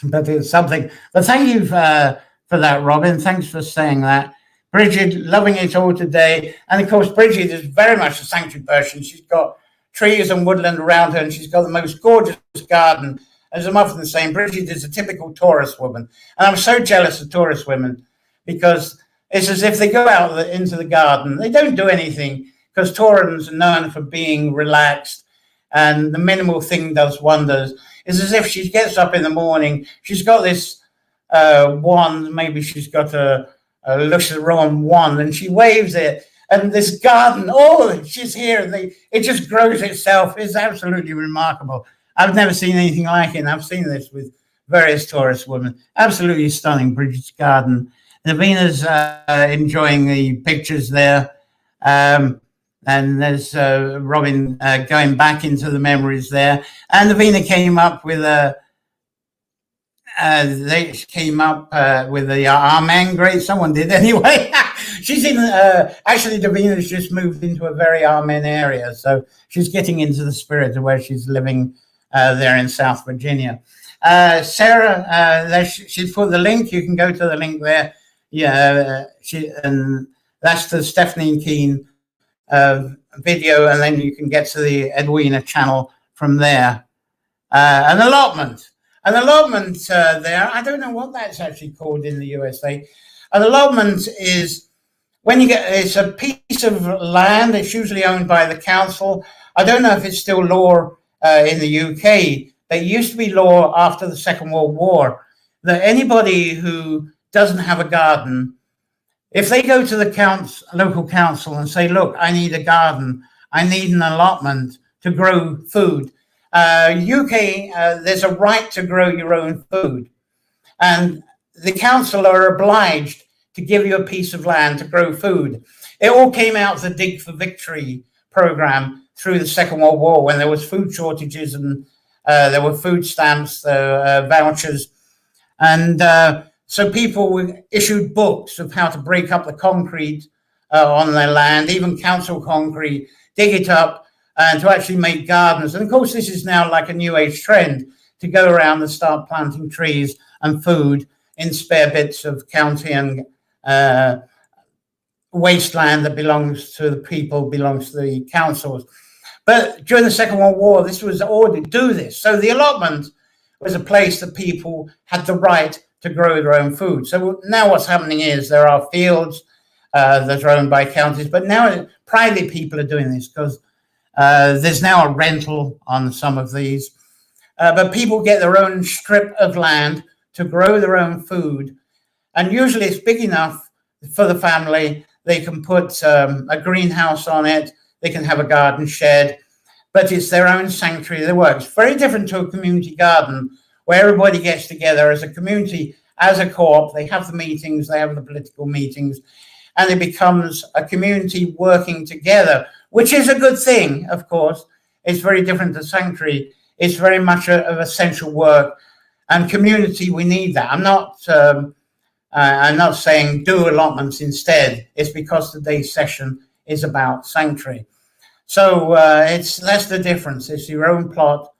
But it's something. But thank you for that, Robin. Thanks for saying that. Bridget, loving it all today. And of course, Bridget is very much a sanctuary person. She's got trees and woodland around her, and she's got the most gorgeous garden. As I'm often saying, Bridget is a typical tourist woman. And I'm so jealous of tourist women, because it's as if they go out into the garden. They don't do anything, because Taurans are known for being relaxed, and the minimal thing does wonders. It's as if she gets up in the morning, she's got this wand, maybe she's got a Lusharon wand, and she waves it, and this garden, she's here. It just grows itself. It's absolutely remarkable. I've never seen anything like it, and I've seen this with various tourist women. Absolutely stunning British garden. Navina's enjoying the pictures there. And there's Robin going back into the memories there. And Navina came up with they came up with the Amen Great. Someone did anyway. She's in, actually, Davina's just moved into a very Amen area. So she's getting into the spirit of where she's living there in South Virginia. Sarah, she's put the link. You can go to the link there. Yeah, and that's the Stephanie Keane video, and then you can get to the Edwina channel from there. An allotment there. I don't know what that's actually called in the USA. An allotment is when you get, it's a piece of land. It's usually owned by the council. I don't know if it's still law in the UK. There used to be law after the Second World War that anybody who doesn't have a garden, if they go to the local council and say, look, I need a garden, I need an allotment to grow food. UK, there's a right to grow your own food. And the council are obliged to give you a piece of land to grow food. It all came out of the Dig for Victory program through the Second World War when there was food shortages and there were food stamps, vouchers. And so people issued books of how to break up the concrete on their land, even council concrete, dig it up, and to actually make gardens. And of course, this is now like a new age trend to go around and start planting trees and food in spare bits of county and wasteland that belongs to the people, belongs to the councils. But during the Second World War, this was ordered to do this. So the allotment was a place that people had the right to grow their own food. So now what's happening is there are fields that are owned by counties, but now private people are doing this because there's now a rental on some of these. But people get their own strip of land to grow their own food. And usually it's big enough for the family. They can put a greenhouse on it. They can have a garden shed, but it's their own sanctuary that works. Very different to a community garden where everybody gets together as a community, as a co-op. They have the meetings, they have the political meetings, and it becomes a community working together, which is a good thing, of course. It's very different to sanctuary. It's very much of essential work. And community, we need that. I'm not saying do allotments instead. It's because today's session is about sanctuary. So that's the difference. It's your own plot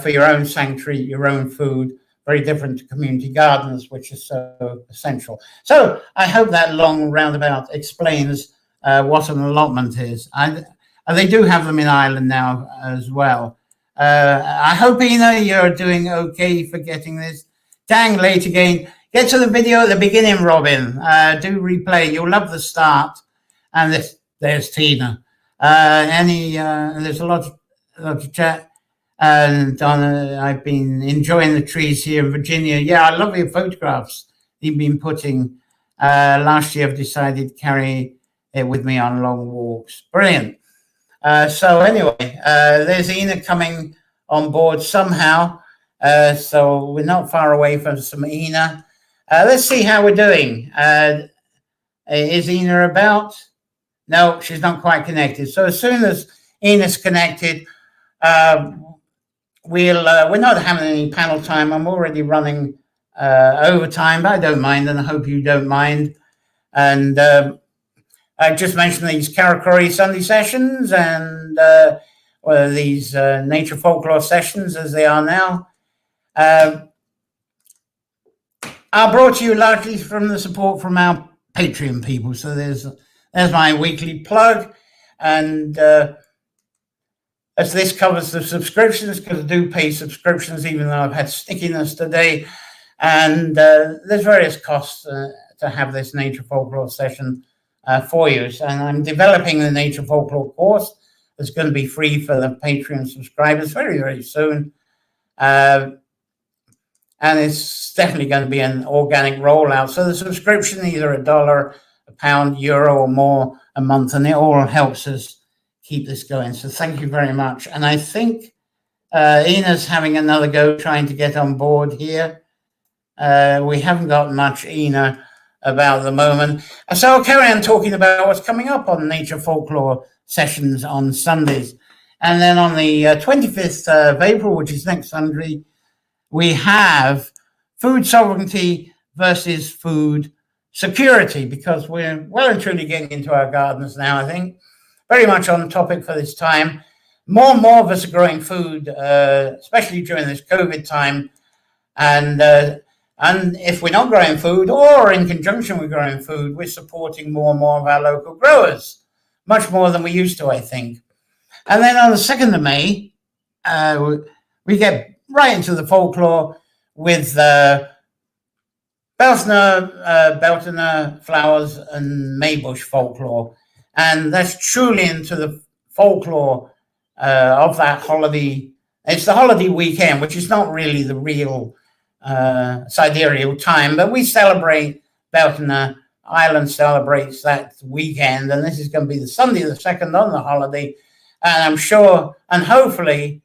for your own sanctuary, your own food, very different to community gardens, which is so essential. So I hope that long roundabout explains what an allotment is. And they do have them in Ireland now as well. I hope, Ina, you're doing okay for getting this. Dang, late again. Get to the video at the beginning, Robin. Do replay. You'll love the start. And there's Tina. There's a lot of chat. And Donna, I've been enjoying the trees here in Virginia. Yeah, I love your photographs you've been putting. Last year, I've decided to carry it with me on long walks. Brilliant. So anyway, there's Ina coming on board somehow. So we're not far away from some Ina. Let's see how we're doing. Is Ina about? No, she's not quite connected. So as soon as Ina's connected, we're not having any panel time. I'm already running overtime, but I don't mind, and I hope you don't mind. And I just mentioned these Carrowcrory Sunday Sessions and these nature folklore sessions as they are now are brought to you largely from the support from our Patreon people. So there's my weekly plug. And as this covers the subscriptions, because I do pay subscriptions, even though I've had stickiness today. And there's various costs to have this nature folklore session for you. And I'm developing the nature folklore course that's going to be free for the Patreon subscribers very, very soon. And it's definitely going to be an organic rollout. So the subscription, either $1, £1, euro, or more a month, and it all helps us keep this going. So thank you very much. And I think Ina's having another go trying to get on board here. We haven't got much Ina about the moment. So I'll carry on talking about what's coming up on Nature Folklore Sessions on Sundays. And then on the 25th of April, which is next Sunday, we have food sovereignty versus food security, because we're well and truly getting into our gardens now, I think. Very much on topic for this time. More and more of us are growing food, especially during this COVID time. And if we're not growing food, or in conjunction with growing food, we're supporting more and more of our local growers, much more than we used to, I think. And then on the 2nd of May, we get right into the folklore with Beltane flowers and Maybush folklore. And that's truly into the folklore of that holiday. It's the holiday weekend, which is not really the real sidereal time, but we celebrate, Beltane Island celebrates that weekend, and this is going to be the Sunday the 2nd on the holiday. And I'm sure, and hopefully,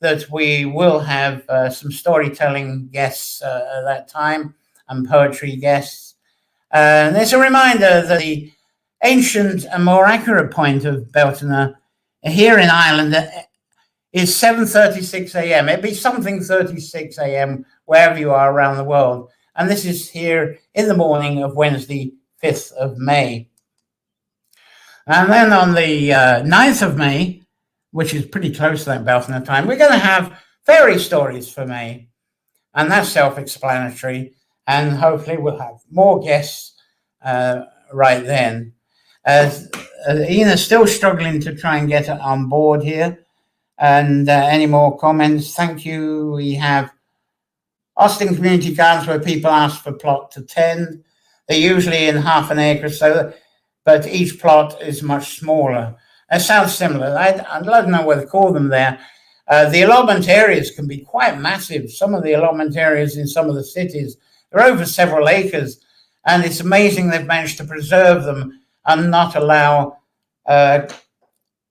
that we will have some storytelling guests at that time, and poetry guests. And it's a reminder that the ancient and more accurate point of Beltane here in Ireland is 7:36 a.m. It'd be something 36 a.m. wherever you are around the world. And this is here in the morning of Wednesday, 5th of May. And then on the 9th of May, which is pretty close to that Beltane time, we're going to have fairy stories for May. And that's self-explanatory. And hopefully we'll have more guests right then. Ina's still struggling to try and get it on board here. And any more comments? Thank you. We have Austin Community Gardens, where people ask for plot to tend. They're usually in half an acre, so, but each plot is much smaller. It sounds similar. I don't know what to call them there. The allotment areas can be quite massive. Some of the allotment areas in some of the cities are over several acres, and it's amazing they've managed to preserve them and not allow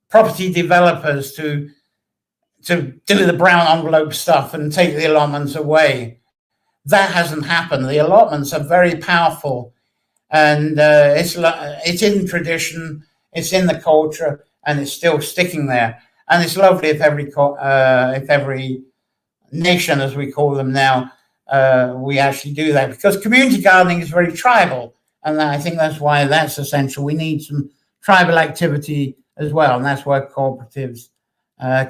property developers to do the brown envelope stuff and take the allotments away. That hasn't happened. The allotments are very powerful, and it's in tradition, it's in the culture, and it's still sticking there. And it's lovely if every nation, as we call them now, we actually do that, because community gardening is very tribal, and I think that's why that's essential. We need some tribal activity as well, and that's where cooperatives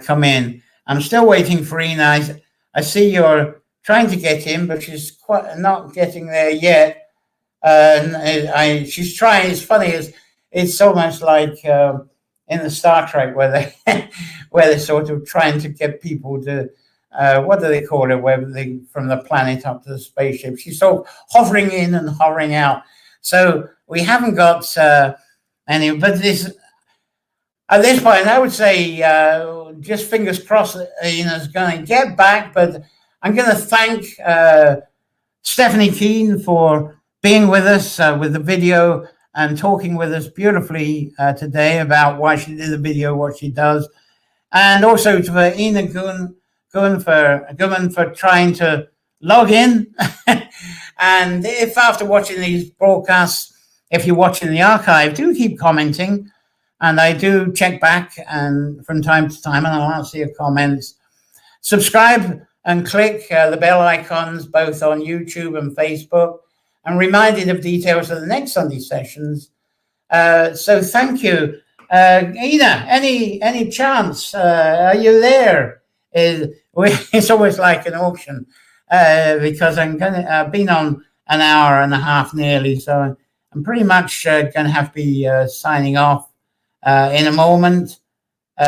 come in. I'm still waiting for Ina. I see you're trying to get in, but she's quite not getting there yet. She's trying. It's funny. It's almost like in the Star Trek where they're sort of trying to get people to what do they call it? Where they from the planet up to the spaceship. She's sort of hovering in and hovering out. So we haven't got any. But this. At this point, I would say just fingers crossed that Ina's going to get back. But I'm going to thank Stephanie Keane for being with us with the video and talking with us beautifully today about why she did the video, what she does. And also to Ina Guman for trying to log in. And if after watching these broadcasts, if you're watching the archive, do keep commenting. And I do check back and from time to time, and I'll answer your comments. Subscribe and click the bell icons both on YouTube and Facebook, and reminded of details of the next Sunday sessions. So thank you. Ina, any chance? Are you there? It's always like an auction because I've been on an hour and a half nearly, so I'm pretty much going to have to be signing off in a moment.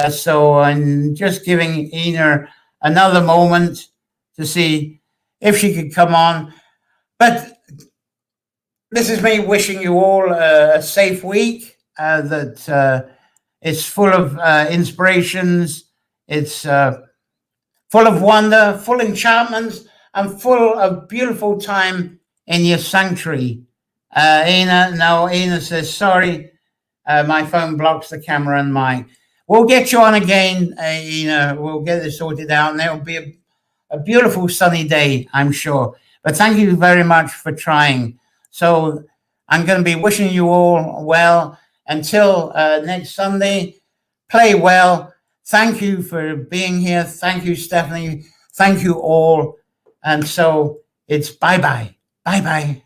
So I'm just giving Ina another moment to see if she could come on. But this is me wishing you all a safe week, that it's full of inspirations, it's full of wonder, full enchantments, and full of beautiful time in your sanctuary. Ina says, sorry, my phone blocks the camera and mic. we'll get you on again. We'll get this sorted out, and it'll be a beautiful sunny day, I'm sure. But thank you very much for trying. So I'm going to be wishing you all well until next Sunday. Play well. Thank you for being here. Thank you, Stephanie. Thank you all. And so it's bye-bye. Bye-bye.